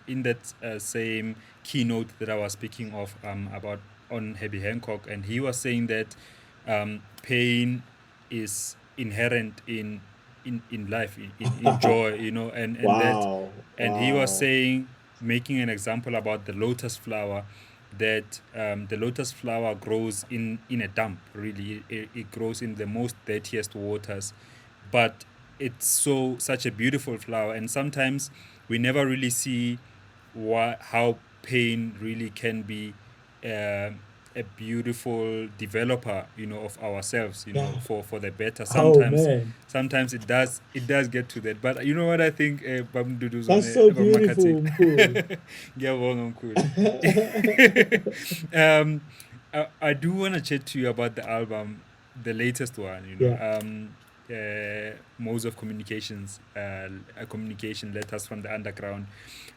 in that same keynote that I was speaking of about on Herbie Hancock, and he was saying that pain is inherent in life, in joy, and that, wow, and he was wow. saying, making an example about the lotus flower, that the lotus flower grows in a dump. Really, it grows in the most dirtiest waters, but it's such a beautiful flower. And sometimes we never really see how pain really can be uh, a beautiful developer, of ourselves, Yeah. for the better. Oh Sometimes, man, it does get to that. But you know what I think, Nduduzo that's so Makhathini. beautiful, cool. Ngiyabonga mkhulu. um, I do want to chat to you about the album, the latest one. yeah, Modes of Communications, communication letters from the underground,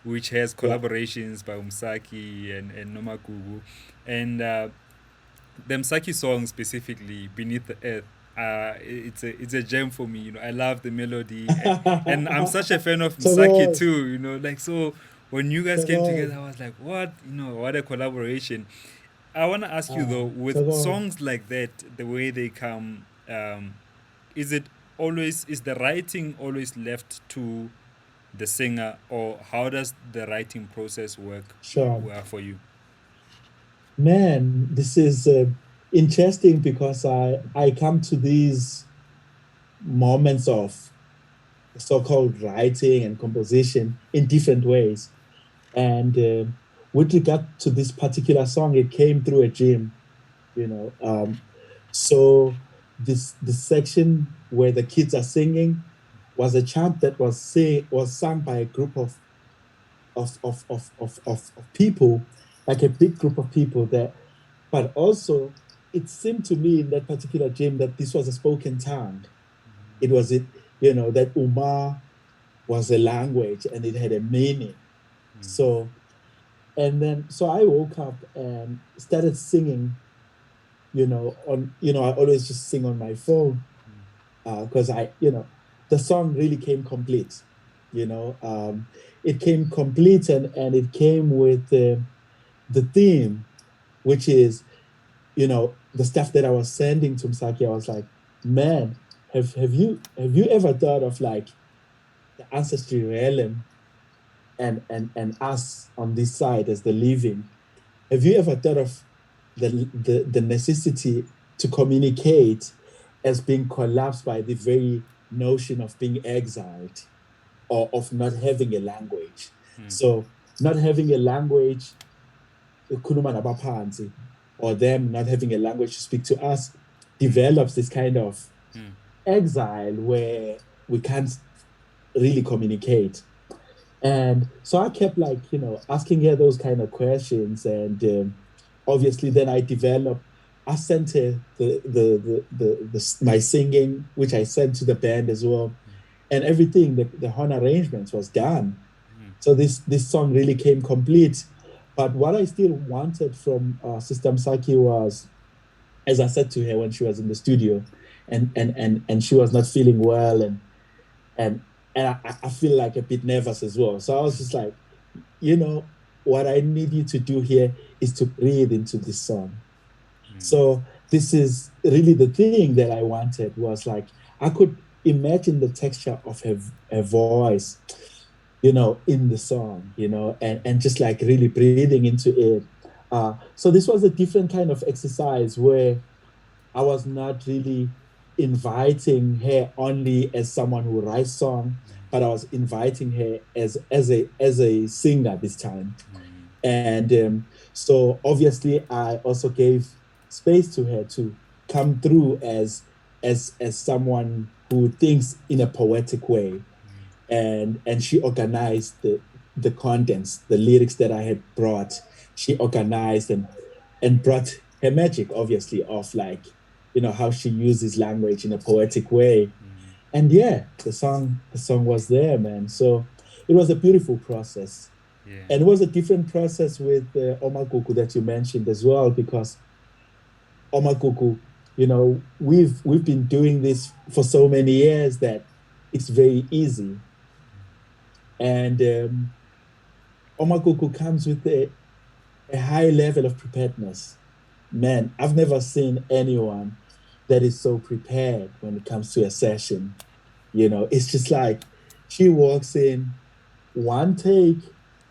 which has yeah. collaborations by Umsaki and Nomagugu, and the Msaki song specifically, Beneath the Earth. It's a gem for me. I love the melody, and I'm such a fan of Msaki Tagos, too. Like, so when you guys came together, Tagos, I was like, what? What a collaboration. I want to ask you though, with Tagos. songs like that, the way they come, is it always, is the writing always left to the singer, or how does the writing process work Sure. for you? Man, this is interesting because I come to these moments of so-called writing and composition in different ways. And with regard to this particular song, it came through a gym, you know. So this section where the kids are singing was a chant that was sung by a group of people, like a big group of people that, but also it seemed to me in that particular gym that this was a spoken tongue. It was that Umar was a language and it had a meaning. So so I woke up and started singing, I always just sing on my phone because the song really came complete. It came complete and it came with the theme, which is, the stuff that I was sending to Msaki. I was like, man, have you ever thought of like the ancestry realm and us on this side as the living? Have you ever thought of the necessity to communicate as being collapsed by the very notion of being exiled or of not having a language? So not having a language, ukhuluma nabaphansi, or them not having a language to speak to us, develops this kind of exile where we can't really communicate. And so I kept like, asking her those kind of questions. And obviously then I sent her my singing, which I sent to the band as well. And everything, the horn arrangements was done. So this song really came complete. But what I still wanted from Sister Msaki was, as I said to her when she was in the studio, and she was not feeling well, and and I feel like a bit nervous as well. So I was just like, you know, what I need you to do here is to breathe into this song. Mm, So this is really the thing that I wanted was like I could imagine the texture of her voice, in the song, and just like really breathing into it. So this was a different kind of exercise where I was not really inviting her only as someone who writes song, but I was inviting her as a singer this time. mm, And so obviously I also gave space to her to come through as someone who thinks in a poetic way, and she organized the contents, the lyrics that I had brought. She organized and brought her magic, obviously, of like, how she uses language in a poetic way. mm, And yeah, the song was there, man. So it was a beautiful process. yeah. And it was a different process with Omakuku that you mentioned as well, because Omakuku, we've been doing this for so many years that it's very easy. And Omakuku comes with a high level of preparedness. Man, I've never seen anyone that is so prepared when it comes to a session. It's just like she walks in, one take,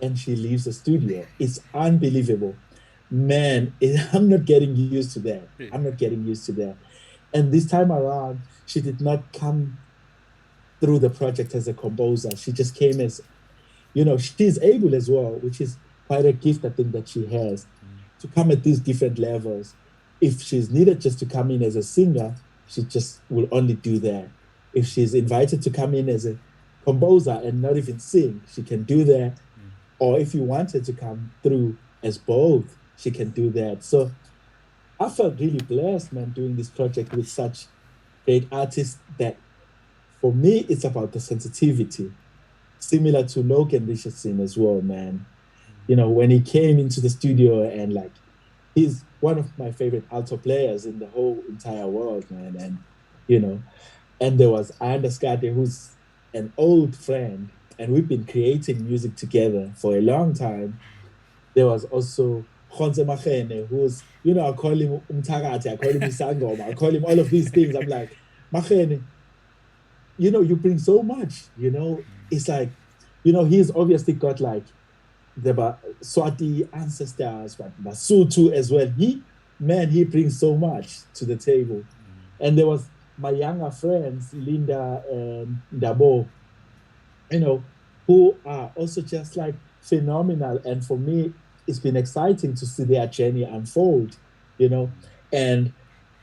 and she leaves the studio. It's unbelievable. Man, I'm not getting used to that. Yeah. I'm not getting used to that. And this time around, she did not come through the project as a composer. She just came as, she's able as well, which is quite a gift I think that she has, to come at these different levels. If she's needed just to come in as a singer, she just will only do that. If she's invited to come in as a composer and not even sing, she can do that. Or if you wanted to come through as both, she can do that. So I felt really blessed, man, doing this project with such great artists that for me, it's about the sensitivity, similar to Logan Richardson as well, man. When he came into the studio and like he's one of my favorite alto players in the whole entire world, man. And there was Anders, who's an old friend, and we've been creating music together for a long time. There was also Khonze Machene, who's, I call him Umtakati, I call him Isangoma, I call him all of these things. I'm like, Machene, you bring so much, It's like, he's obviously got like the Swati ancestors, but Basotho as well. Man, he brings so much to the table. And there was my younger friends, Linda and Dabo, you know, who are also just like phenomenal. And for me, it's been exciting to see their journey unfold, you know, and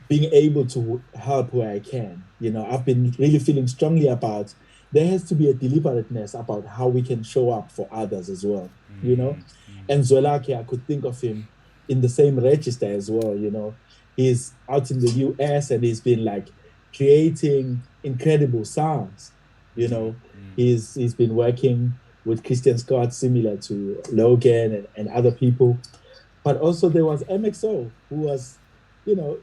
being able to help where I can. I've been really feeling strongly about there has to be a deliberateness about how we can show up for others as well, you know. And Zwelake, I could think of him in the same register as well. He's out in the US and he's been like creating incredible sounds. You know, he's been working with Christian Scott, similar to Logan and other people. But also there was MXO, who was, you know,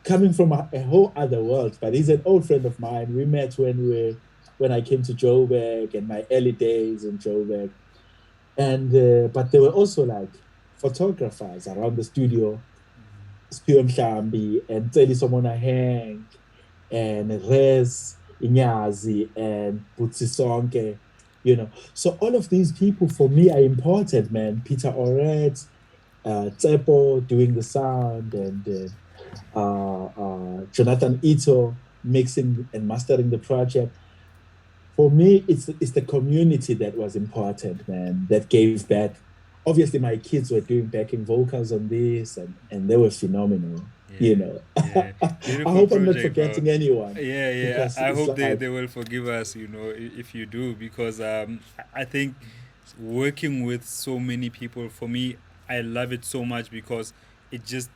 coming from a whole other world. But he's an old friend of mine. We met when I came to Joburg and my early days in Joburg. And but there were also like photographers around the studio, Spio Mhlambi and Tseli Somona Hank and Rez Inyazi and Butsi Sonke. So all of these people for me are important, man. Peter Oret, Tsepo doing the sound, and Jonathan Ito mixing and mastering the project. For me, it's the community that was important, man, that gave back. Obviously, my kids were doing backing vocals on this, and they were phenomenal. You Yeah, know, yeah. I Beautiful hope I'm not project, bro. forgetting anyone Yeah, yeah. because I it's hope they like, will forgive us, if you do, because I think working with so many people, for me, I love it so much because it just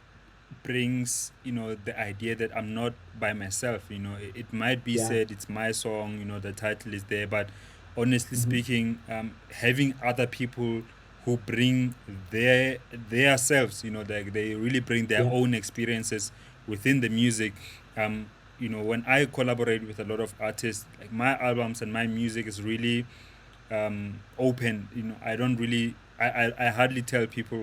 brings, the idea that I'm not by myself. It might be yeah, said it's my song, the title is there, but honestly mhm, speaking, having other people who bring their selves, like they really bring their yeah, own experiences within the music. When I collaborate with a lot of artists, like my albums and my music is really open. I don't really I hardly tell people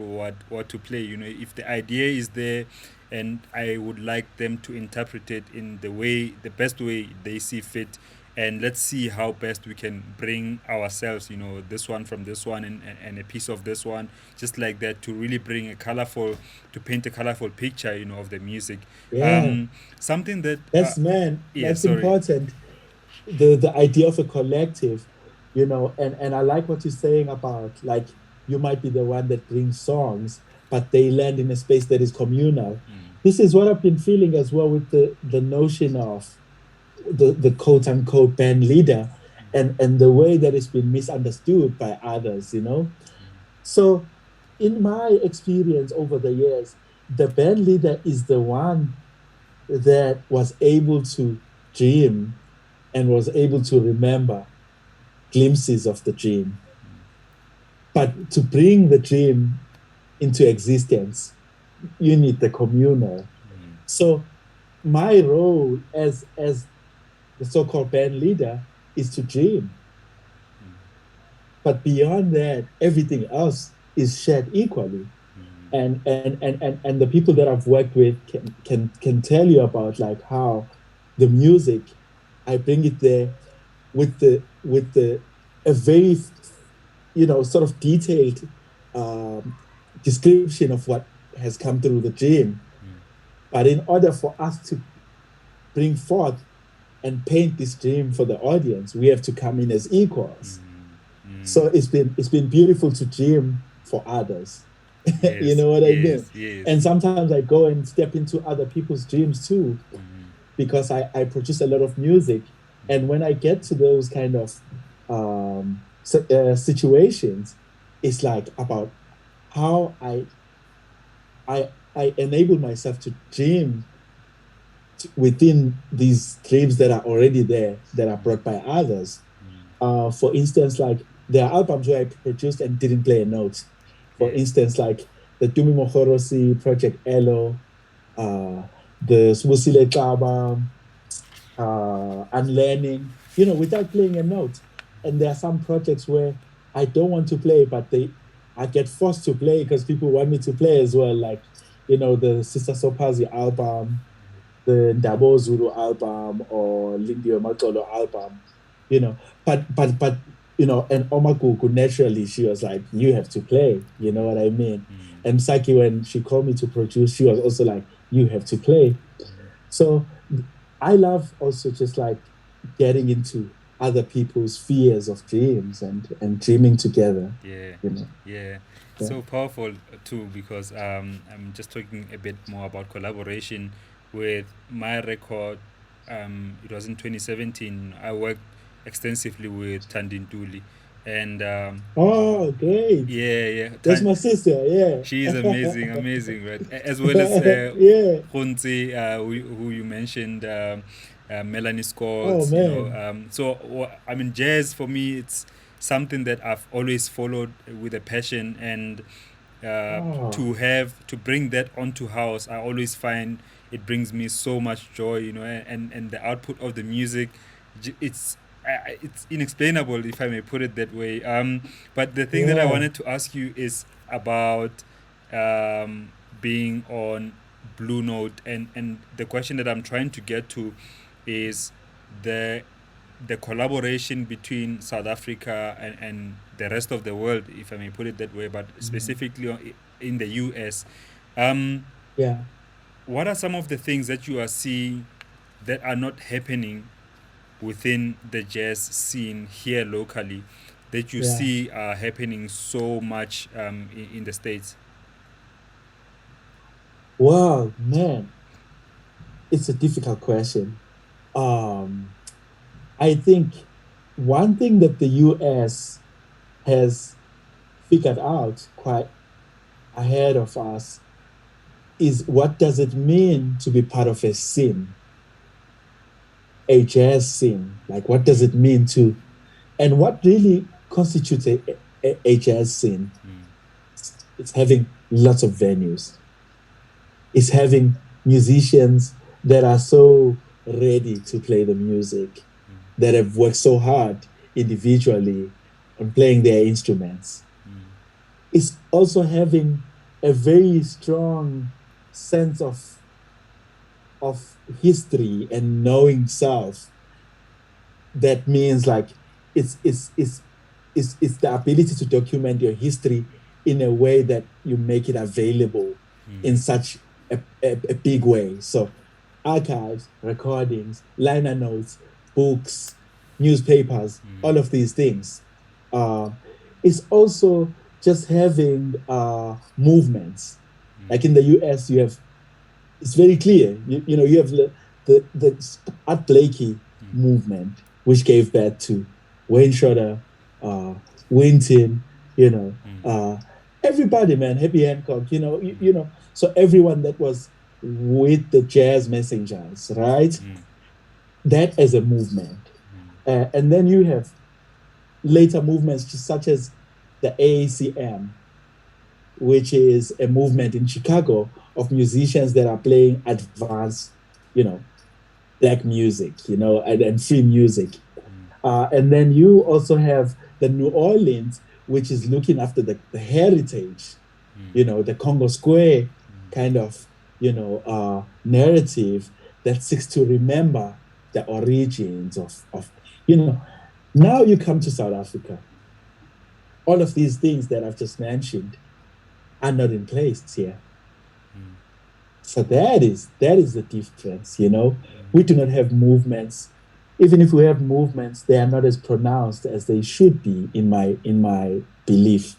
what to play. You know, if the idea is there, and I would like them to interpret it in the best way they see fit, and let's see how best we can bring ourselves. You know, this one from this one, and a piece of this one, just like that, to really bring to paint a colorful picture. You know, of the music. Yeah, Um, something that that's man, yeah, that's sorry. important. The idea of a collective, and I like what you're saying about like you might be the one that brings songs, but they land in a space that is communal. This is what I've been feeling as well with the notion of the quote unquote band leader and the way that it's been misunderstood by others. So in my experience over the years, the band leader is the one that was able to dream and was able to remember glimpses of the dream. But to bring the dream into existence, you need the communal. So my role as the so-called band leader is to dream. But beyond that, everything else is shared equally. And the people that I've worked with can tell you about like how the music, I bring it there with the a very sort of detailed um, description of what has come through the dream. But in order for us to bring forth and paint this dream for the audience, we have to come in as equals. So it's been beautiful to dream for others. You Yes, know what I mean? yes, yes. And sometimes I go and step into other people's dreams too, because I produce a lot of music. And when I get to those kind of situations, it's like about how I enable myself to dream within these dreams that are already there, that are brought by others. For instance, like there are albums where I produced and didn't play a note. For Yeah. instance, like the Tumi Mokhorosi, Project Elo, uh, the Swusile Kaba, unlearning, without playing a note. And there are some projects where I don't want to play, but I get forced to play because people want me to play as well. Like, the Sister Sopazi album, the Ndabo Zulu album, or Lindio Matolo album, you know. But and Omagugu, naturally, she was like, you have to play, you know what I mean? And Saki, when she called me to produce, she was also like, you have to play. So I love also just like getting into other people's fears of dreams and dreaming together, Yeah, you know. yeah. Yeah. So powerful too, because I'm just talking a bit more about collaboration with my record. It was in 2017. I worked extensively with Tandintuli, and Oh, great. yeah, yeah. That's my sister. Yeah. She is amazing, amazing, right? As well as Yeah. Khunzi, who you mentioned, Melanie Oh Scott, man. I mean, jazz for me, it's something that I've always followed with a passion, and Oh, to bring that onto house, I always find it brings me so much joy, and the output of the music, it's inexplainable, if I may put it that way. But the thing that I yeah. wanted to ask you is about being on Blue Note, and the question that I'm trying to get to is the the collaboration between South Africa and the rest of the world, if I may put it that way, but Mhm. specifically in the US. Um, Yeah. what are some of the things that you are seeing that are not happening within the jazz scene here locally that you Yeah. see are happening so much in the States? Wow, man. It's a difficult question. Um, I think one thing that the US has figured out quite ahead of us is what does it mean to be part of a scene, a jazz scene? Like, what does it mean to, and what really constitutes a jazz scene? It's having lots of venues. It's having musicians that are so ready to play the music, that have worked so hard individually on playing their instruments. it's also having a very strong sense of history and knowing self. That means like it's the ability to document your history in a way that you make it available in such a big way. So archives, recordings, liner notes, books, newspapers, all of these things. Uh, it's also just having movements. Like in the US, you have it's very clear. You know, you have the Art Blakey movement, which gave birth to Wayne Shorter, uh, Winton, you know, everybody, man, Happy Hancock, you know, so everyone that was with the jazz messengers, right? That as a movement. And then you have later movements such as the AACM, which is a movement in Chicago of musicians that are playing advanced, you know, black music, you know, and free music. And then you also have the New Orleans, which is looking after the heritage, you know, the Congo Square kind of, narrative that seeks to remember the origins of, you know, now you come to South Africa. All of these things that I've just mentioned are not in place here. So that is the difference, you know. We do not have movements. Even if we have movements, they are not as pronounced as they should be in my belief.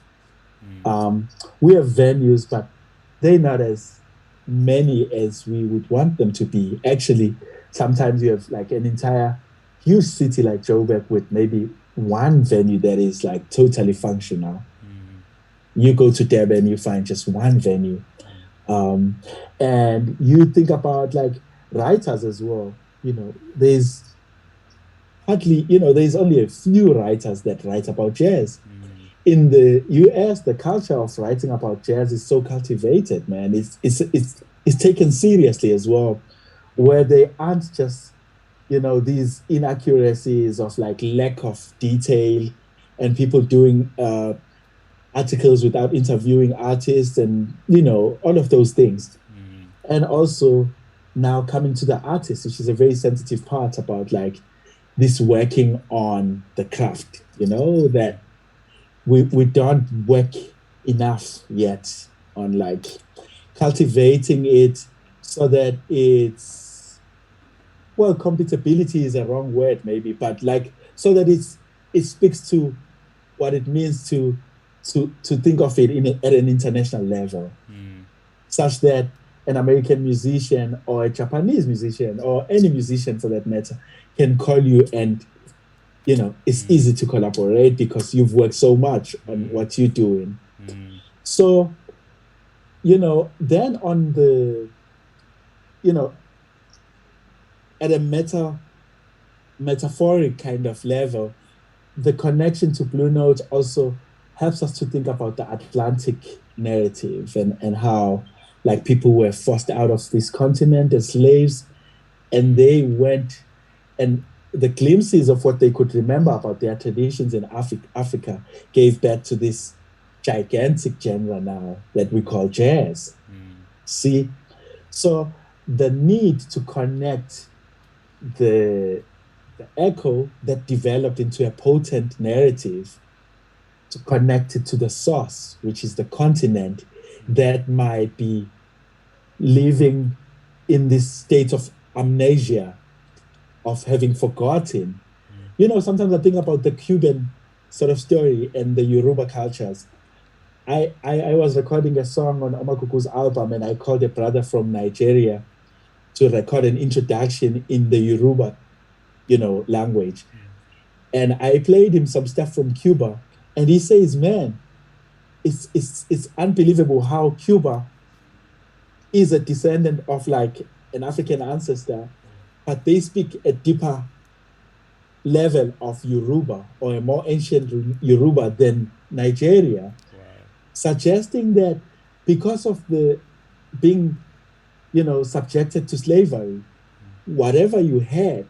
We have venues, but they're not as many as we would want them to be. Actually, sometimes you have like an entire huge city like Joburg with maybe one venue that is like totally functional. You go to Durban, you find just one venue. Um, and you think about like writers as well. You know, there's only a few writers that write about jazz. In the US, the culture of writing about jazz is so cultivated, man. It's taken seriously as well, where they aren't just, these inaccuracies of like lack of detail and people doing articles without interviewing artists and all of those things. And also now coming to the artist, which is a very sensitive part about like this working on the craft, that we don't work enough yet on like cultivating it so that it's, well, compatibility is a wrong word maybe, but like so that it speaks to what it means to think of it at an international level, such that an American musician or a Japanese musician or any musician for that matter can call you, and it's easy to collaborate because you've worked so much on what you're doing. So, then on the, you know, at a metaphoric kind of level, the connection to Blue Note also helps us to think about the Atlantic narrative and how like people were forced out of this continent as slaves, and they went, and the glimpses of what they could remember about their traditions in Africa gave birth to this gigantic genre now that we call jazz. See, so the need to connect the the echo that developed into a potent narrative, to connect it to the source, which is the continent that might be living in this state of amnesia, of having forgotten. Sometimes I think about the Cuban sort of story and the Yoruba cultures. I was recording a song on Omakuku's album, and I called a brother from Nigeria to record an introduction in the Yoruba, language. And I played him some stuff from Cuba, and he says, "Man, it's unbelievable how Cuba is a descendant of like an African ancestor, but they speak a deeper level of Yoruba, or a more ancient Yoruba than Nigeria," suggesting that because of the being, subjected to slavery, whatever you had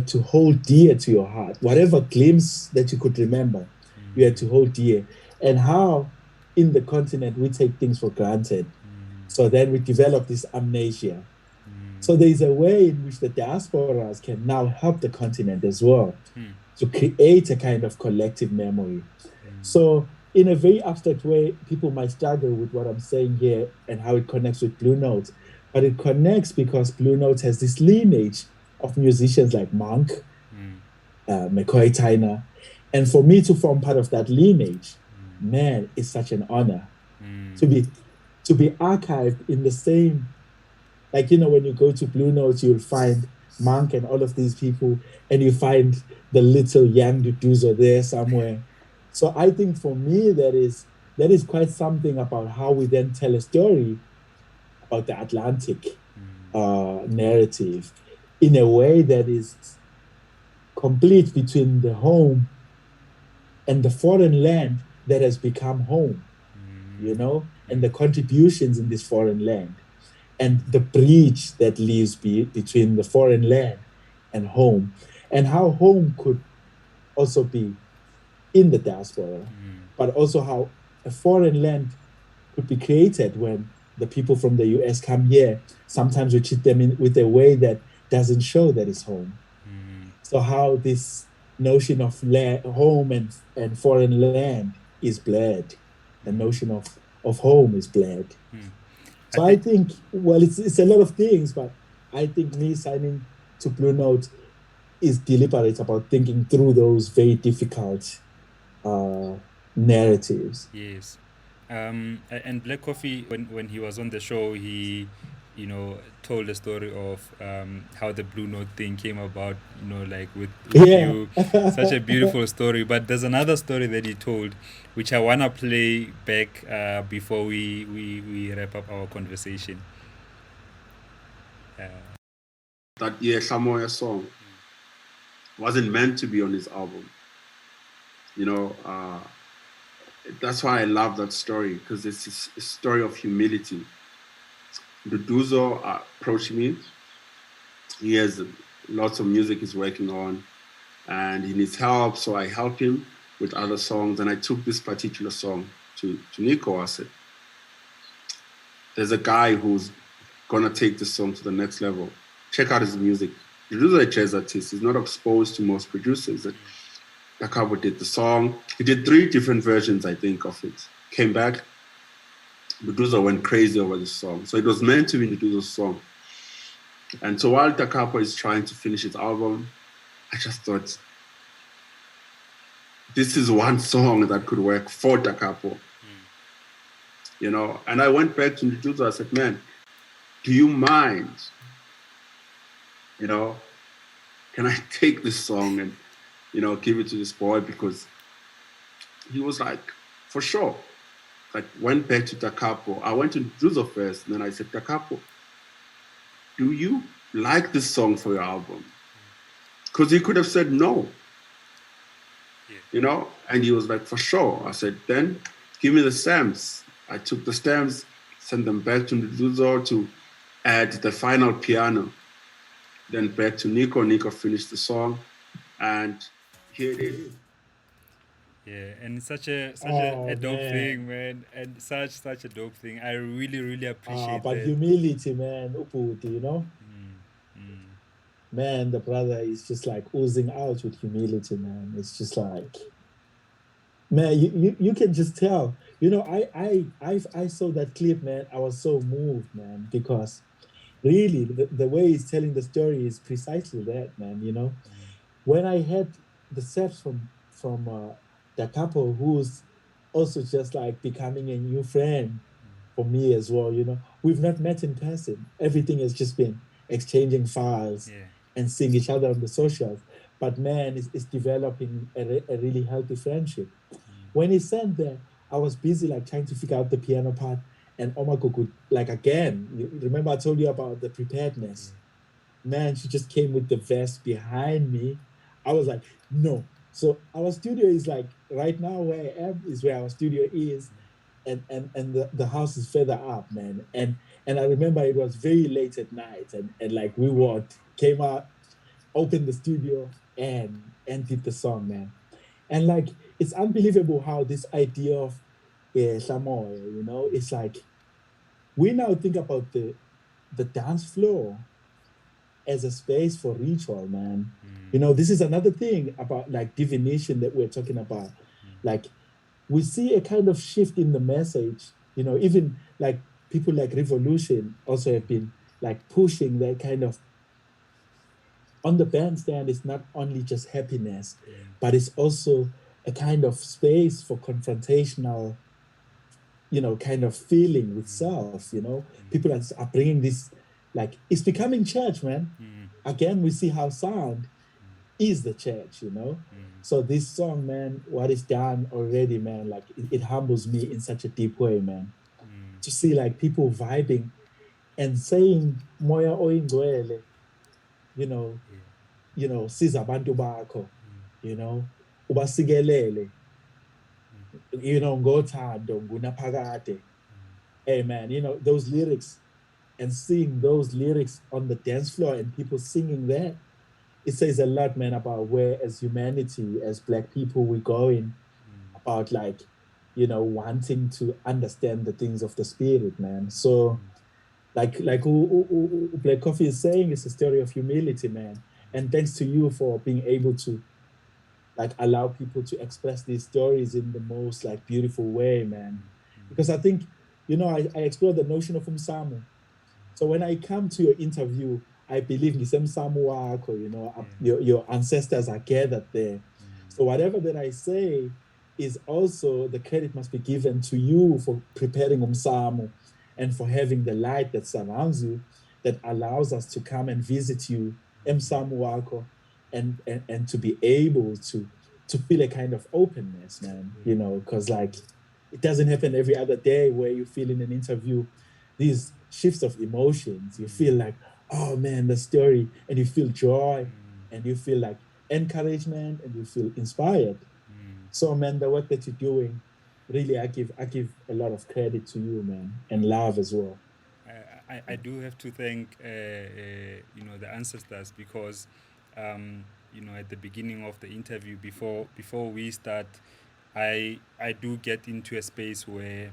to hold dear to your heart. Whatever glimpse that you could remember, you had to hold dear. And how in the continent, we take things for granted. Mm. So then we develop this amnesia. Mm. So there's a way in which the diasporas can now help the continent as well Mm. to create a kind of collective memory. Mm. So, in a very abstract way, people might struggle with what I'm saying here and how it connects with Blue Note. But it connects because Blue Note has this lineage of musicians like Monk, Mm. McCoy Tyner. And for me to form part of that lineage, man, it's such an honor Mm. to be archived in the same, like, when you go to Blue Note, you'll find Monk and all of these people, and you find the little young Nduduzo there somewhere. So I think for me that is quite something about how we then tell a story about the Atlantic narrative in a way that is complete between the home and the foreign land that has become home, and the contributions in this foreign land and the bridge that lives between the foreign land and home, and how home could also be in the diaspora, but also how a foreign land could be created when the people from the US come here. Sometimes we treat them in with a way that doesn't show that it's home. So how this notion of home and foreign land is blurred. The notion of home is blurred. I So I think. think, well, it's a lot of things, but I think me signing to Blue Note is deliberate about thinking through those very difficult uh, narratives. Yes. And Black Coffee, when he was on the show, he, told the story of how the Blue Note thing came about, like with Yeah. you. Such a beautiful story. But there's another story that he told, which I want to play back before we wrap up our conversation. That Yeah Samoya song wasn't meant to be on his album. You know, that's why I love that story, because it's a story of humility. Nduduzo approached me. He has lots of music he's working on, and he needs help. So I helped him with other songs, and I took this particular song to Nico. I said, "There's a guy who's gonna take this song to the next level. Check out his music. Nduduzo is a jazz artist. He's not exposed to most producers." Takabo did the song. He did 3 different versions, I think, of it. Came back. Nduduzo went crazy over this song. So it was meant to be Nduduzo's song. And so while Takapo is trying to finish his album, I just thought, this is one song that could work for Takapo. And I went back to Nduduzo. I said, man, do you mind? Can I take this song and, give it to this boy? Because he was like, for sure. Like, went back to Takapo. I went to Nduduzo first, and then I said, Takapo, do you like this song for your album? Because he could have said no. And he was like, for sure. I said, then give me the stamps. I took the stamps, sent them back to Nduduzo to add the final piano. Then back to Nico. Nico finished the song, and here it is. Yeah, and such a Oh dope thing, man. man, and such a dope thing. I really really appreciate But that. humility, man, Uputi. Man, the brother is just like oozing out with humility, man. It's just like, man, you can just tell. I saw that clip, man. I was so moved, man, because really the way he's telling the story is precisely that, man. When I had the steps from the couple who's also just like becoming a new friend for me as well. We've not met in person. Everything has just been exchanging files Yeah. and seeing each other on the socials. But man, it's developing a really healthy friendship. When he sent there, I was busy like trying to figure out the piano part, and Omako could, like, again. Remember I told you about the preparedness. Man, she just came with the vest behind me. I was like, no. So our studio is like right now where I am is where our studio is, and the house is further up, man. And I remember it was very late at night, and like we came out, opened the studio, and did the song, man. And like it's unbelievable how this idea of you know, it's like we now think about the dance floor as a space for ritual, man. You know, this is another thing about like divination that we're talking about. Like we see a kind of shift in the message, you know, even like people like Revolution also have been like pushing that kind of on the bandstand. It's not only just happiness, but it's also a kind of space for confrontational, you know, kind of feeling with self, you know. People are bringing this, like, it's becoming church, man. Again, we see how sound is the church, you know. So this song, man, what is done already, man, like it humbles me in such a deep way, man, to see like people vibing and saying moya oyingcwele, you know, siza abantu bakho, you know, ubasikelele, you know, ngothando ngunaphakade. Hey man, you know, those lyrics, and seeing those lyrics on the dance floor and people singing that, it says a lot, man, about where as humanity, as black people, we're going, about like, you know, wanting to understand the things of the spirit, man. So like Black Coffee is saying, it's a story of humility, man. And thanks to you for being able to like allow people to express these stories in the most like beautiful way, man. Because I think, you know, I explore the notion of umsamo. So when I come to your interview, I believe ngisemsamo wakho, you know, your ancestors are gathered there. So whatever that I say is also, the credit must be given to you for preparing umsamo and for having the light that surrounds you, that allows us to come and visit you, emsamo wakho, and to be able to feel a kind of openness, man, you know, because like it doesn't happen every other day where you feel in an interview these shifts of emotions. You feel like, oh man, the story, and you feel joy, and you feel like encouragement, and you feel inspired. So man, the work that you're doing, really, I give a lot of credit to you, man, and love as well. I do have to thank the ancestors, because at the beginning of the interview, before we start, I do get into a space where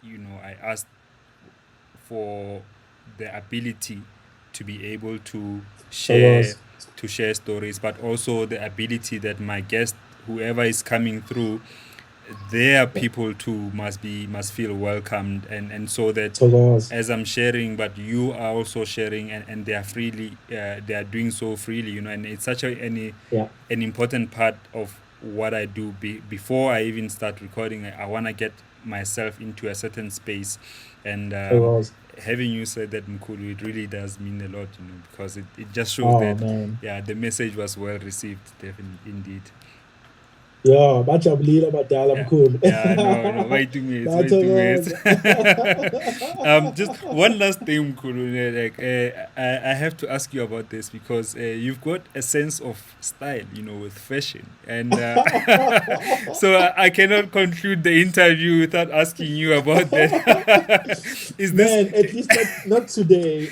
I ask for the ability to be able to share Thokoza. stories, but also the ability that my guest, whoever is coming through, their Yeah. people too must feel welcomed, and so that Thokoza. as I'm sharing, but you are also sharing, and they are freely, they are doing so freely, and it's such Yeah. an important part of what I do. Before I even start recording, I want to get myself into a certain space, and Thokoza. having you said that, Mkulu, it really does mean a lot, because it just shows Oh that, man. yeah, the message was well received, definitely, indeed. Yeah, bajabulile abadala Yeah, mkhulu. yeah, no, wait 2 minutes, wait 2 minutes. Bathokoza. Just one last thing, Mkhulu, like, I have to ask you about this, because you've got a sense of style, with fashion, and so I cannot conclude the interview without asking you about that. Is this Man, at least not today.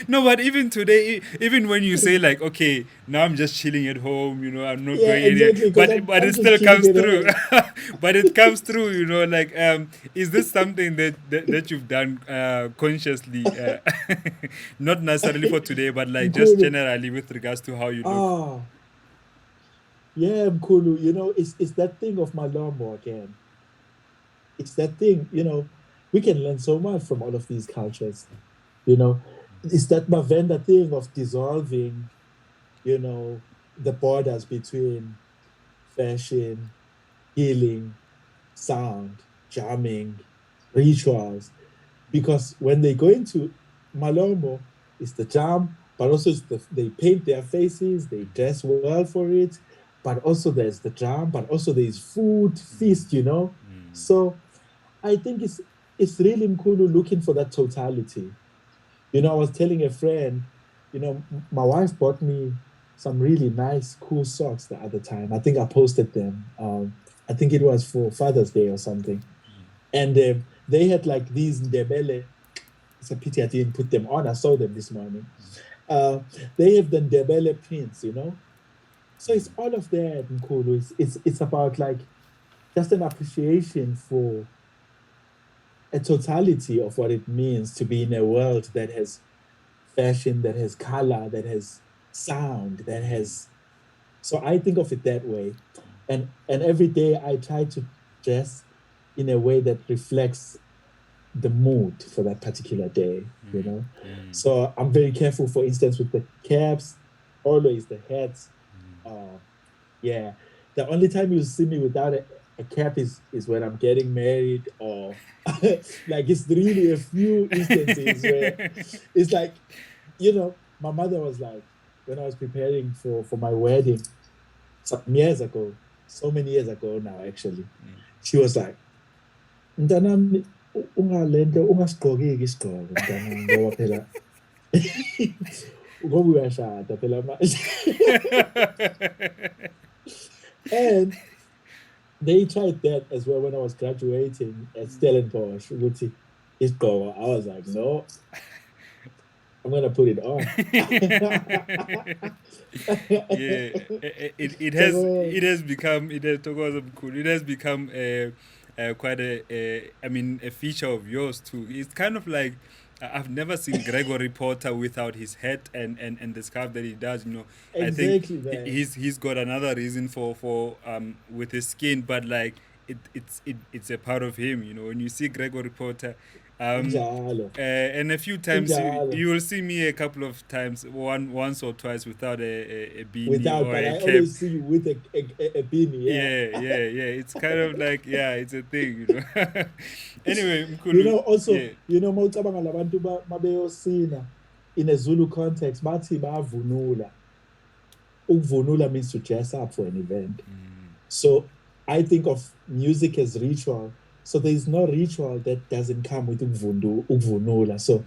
no, but even today, even when you say like, okay, now I'm just chilling at home, I'm not Yeah, going anywhere, exactly. Because but I'm it just still chilling comes at through. home. But it comes through, like, is this something that you've done consciously, not necessarily for today, but like just Mkhulu. generally with regards to how you look? Ah, yeah, Mkhulu. You know, it's that thing of Malombo again. It's that thing, you know, we can learn so much from all of these cultures. You know, it's that Mavenda thing of dissolving, you know, the borders between fashion, healing, sound, jamming, rituals. Because when they go into Malombo, it's the jam, but also they paint their faces, they dress well for it, but also there's the jam, but also there's food, feast, you know. So I think it's really Mkulu looking for that totality. You know, I was telling a friend, you know, my wife bought me some really nice, cool socks the other time. I think I posted them. I think it was for Father's Day or something. And they had like these Ndebele. It's a pity I didn't put them on. I saw them this morning. Uh, they have the Ndebele prints, you know. So it's all of that, Nkulu. It's about like just an appreciation for a totality of what it means to be in a world that has fashion, that has color, that has sound, that has. So I think of it that way, and every day I try to dress in a way that reflects the mood for that particular day. You know, so I'm very careful. For instance, with the caps, always the hats. Yeah, the only time you see me without a cap is when I'm getting married, or like it's really a few instances where it's like, my mother was like, when I was preparing for my wedding some years ago, so many years ago now, actually, she was like, mntanami, ungalento ungasigqokeki isigqoko mntanami, ngoba phela ngoba uyashada phela manje. And they tried that as well when I was graduating at Stellenbosch. Ukuthi isigqoko. I was like, no, I'm gonna put it on. Yeah, So, it has become it has become quite a feature of yours too. It's kind of like I've never seen Gregory Porter without his hat and the scarf that he does. I think exactly, man. he's got another reason for with his skin, but like it's a part of him. When you see Gregory Porter. Njalo. And a few times Njalo. you will see me a couple of times, once or twice without a beanie Without, or but a I cap. always see you with a beanie, yeah. Yeah. It's kind of like it's a thing. Anyway, Mkulu, Also, yeah, mawucabanga labantu mabeyosina in a Zulu context, bathi bavunula. Ukuvunula means to dress up for an event. So I think of music as ritual. So there's no ritual that doesn't come with ukuvunula. So,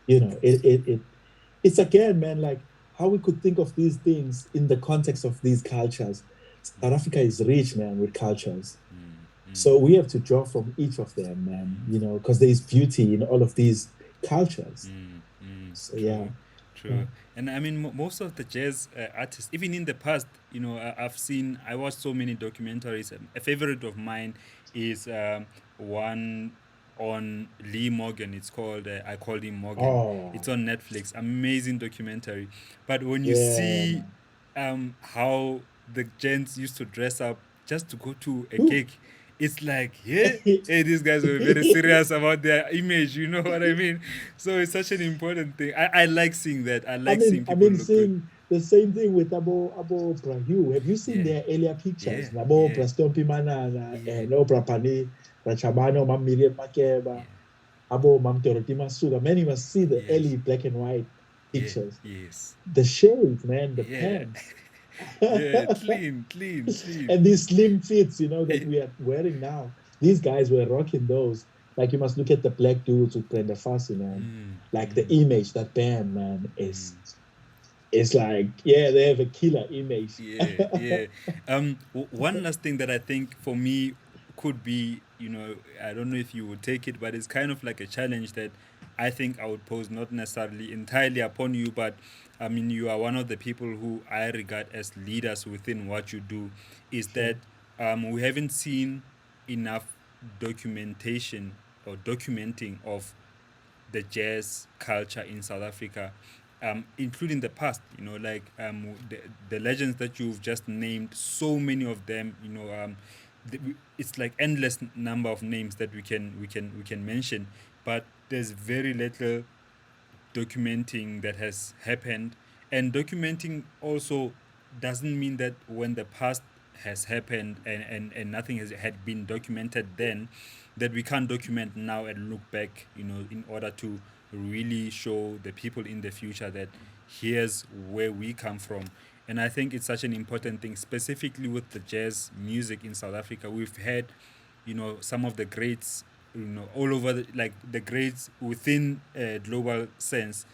it's again, man, like how we could think of these things in the context of these cultures. South Africa is rich, man, with cultures. So we have to draw from each of them, man, because there is beauty in all of these cultures. So, yeah. True. Yeah. And I mean, most of the jazz artists, even in the past, I watched so many documentaries. A favorite of mine is one on Lee Morgan. It's called I Called Him Morgan. Oh, It's on Netflix. Amazing documentary. But when you yeah, see man. how the gents used to dress up just to go to a Whew. gig, it's like, hey, these guys were very serious about their image, you know what I mean? So it's such an important thing. I like seeing that. I like seeing I people mean, look good. seeing the same thing with Abo Brahu. Have you seen Yeah, their earlier pictures? yeah, Nabo yeah, Brastompi Manana, yeah, no Brapani, Rachabano, Mam Miriam yeah, Makeba, Abo Mam Dorothy Masuga. Many must see the yes, early black and white yeah, pictures. yes, The shades, man, the yeah, pants. yeah, clean. And these slim fits, that Eh, we are wearing now. These guys were rocking those. Like, you must look at the black dudes with Brenda Fassie, man. Like, the image, that band, man, is it's like, yeah, they have a killer image. yeah. One last thing that I think for me could be, I don't know if you would take it, but it's kind of like a challenge that I think I would pose, not necessarily entirely upon you, but I mean, you are one of the people who I regard as leaders within what you do, is that Sure. we haven't seen enough documentation or documenting of the jazz culture in South Africa, including the past. Like the legends that you've just named, so many of them. It's like endless number of names that we can mention, but there's very little documenting that has happened. And documenting also doesn't mean that when the past has happened and nothing had been documented then, that we can't document now and look back, in order to really show the people in the future that here's where we come from. And I think it's such an important thing, specifically with the jazz music in South Africa. We've had, some of the greats, all over like the greats within a global sense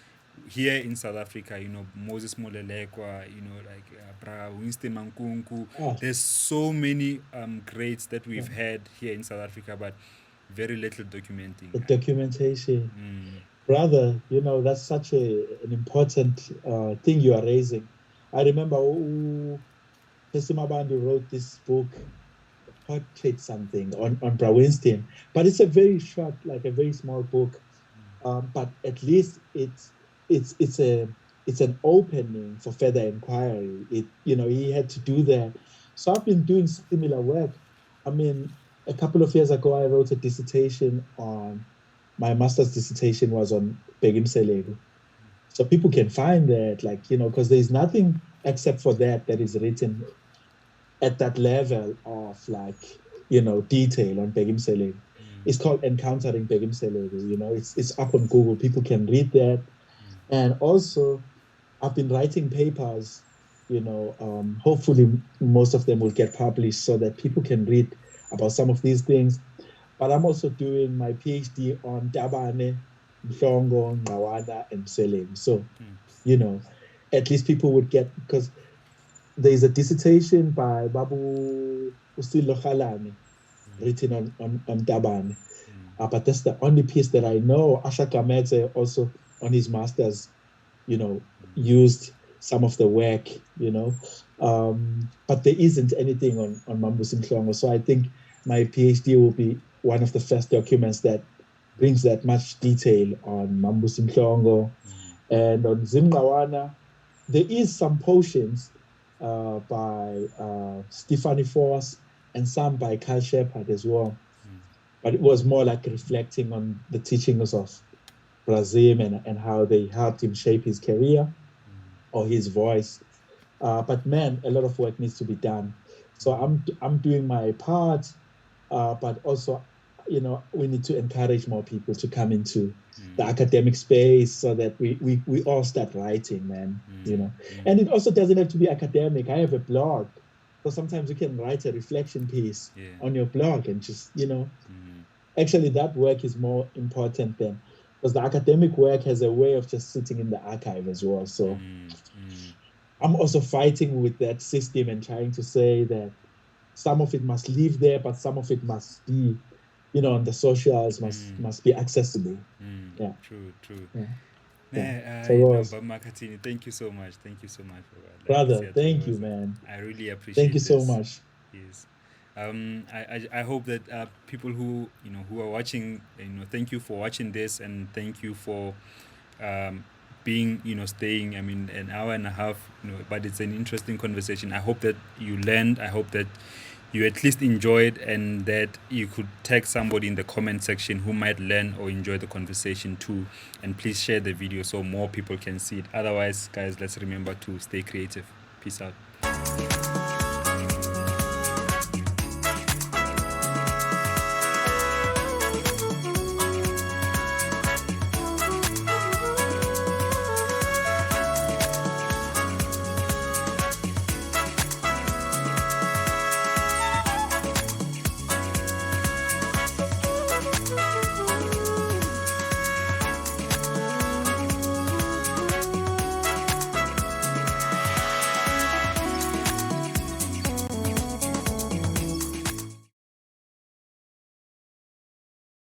here in South Africa, Moses Molelekwa, like Bra Winston Mankunku. Ah, There's so many greats that we've had here in South Africa, but very little documenting. the documentation. Brother, that's such an important thing you are raising. I remember Pesima Bandu wrote this book portrait something on Brawenstein, but it's a very short, like a very small book. But at least it's a it's an opening for further inquiry. He had to do that. So I've been doing similar work. I mean, a couple of years ago, I wrote a dissertation on my master's dissertation was on Begim Selego. So people can find that, like, because there's nothing except for that is written at that level of, like, detail on Begim Selego. It's called Encountering Begim Selego. It's up on Google. People can read that. And also, I've been writing papers. Hopefully, most of them will get published so that people can read about some of these things. But I'm also doing my PhD on Dabane, Mhlongo, Ngqawana, and Selem. So, at least people would get, because there's a dissertation by Babu Usilo Khalane written on Dabane. But that's the only piece that I know. Asha Kamete also on his master's, used some of the work, but there isn't anything on Mambusi Mhlongo. So I think my PhD will be one of the first documents that brings that much detail on Mambusi Mhlongo. And on Zimlawana, there is some portions by Stephanie Force and some by Carl Shepard as well. But it was more like reflecting on the teachings of Brazil and how they helped him shape his career or his voice. But man, a lot of work needs to be done. So I'm doing my part, but also, we need to encourage more people to come into the academic space so that we all start writing, man. And it also doesn't have to be academic. I have a blog, so sometimes you can write a reflection piece on your blog and just, actually that work is more important than, because the academic work has a way of just sitting in the archive as well. So I'm also fighting with that system and trying to say that some of it must live there, but some of it must be, on the socials, must be accessible. Yeah. True. Yeah. Nduduzo Makhathini, thank you so much. Thank you so much for that. Brother, thank you, man. I really appreciate Thank you this. so much. Yes. I hope that people who who are watching, thank you for watching this, and thank you for being staying. I mean, an hour and a half, but it's an interesting conversation. I hope that you learned. I hope that you at least enjoyed, and that you could tag somebody in the comment section who might learn or enjoy the conversation too. And please share the video so more people can see it. Otherwise, guys, let's remember to stay creative. Peace out.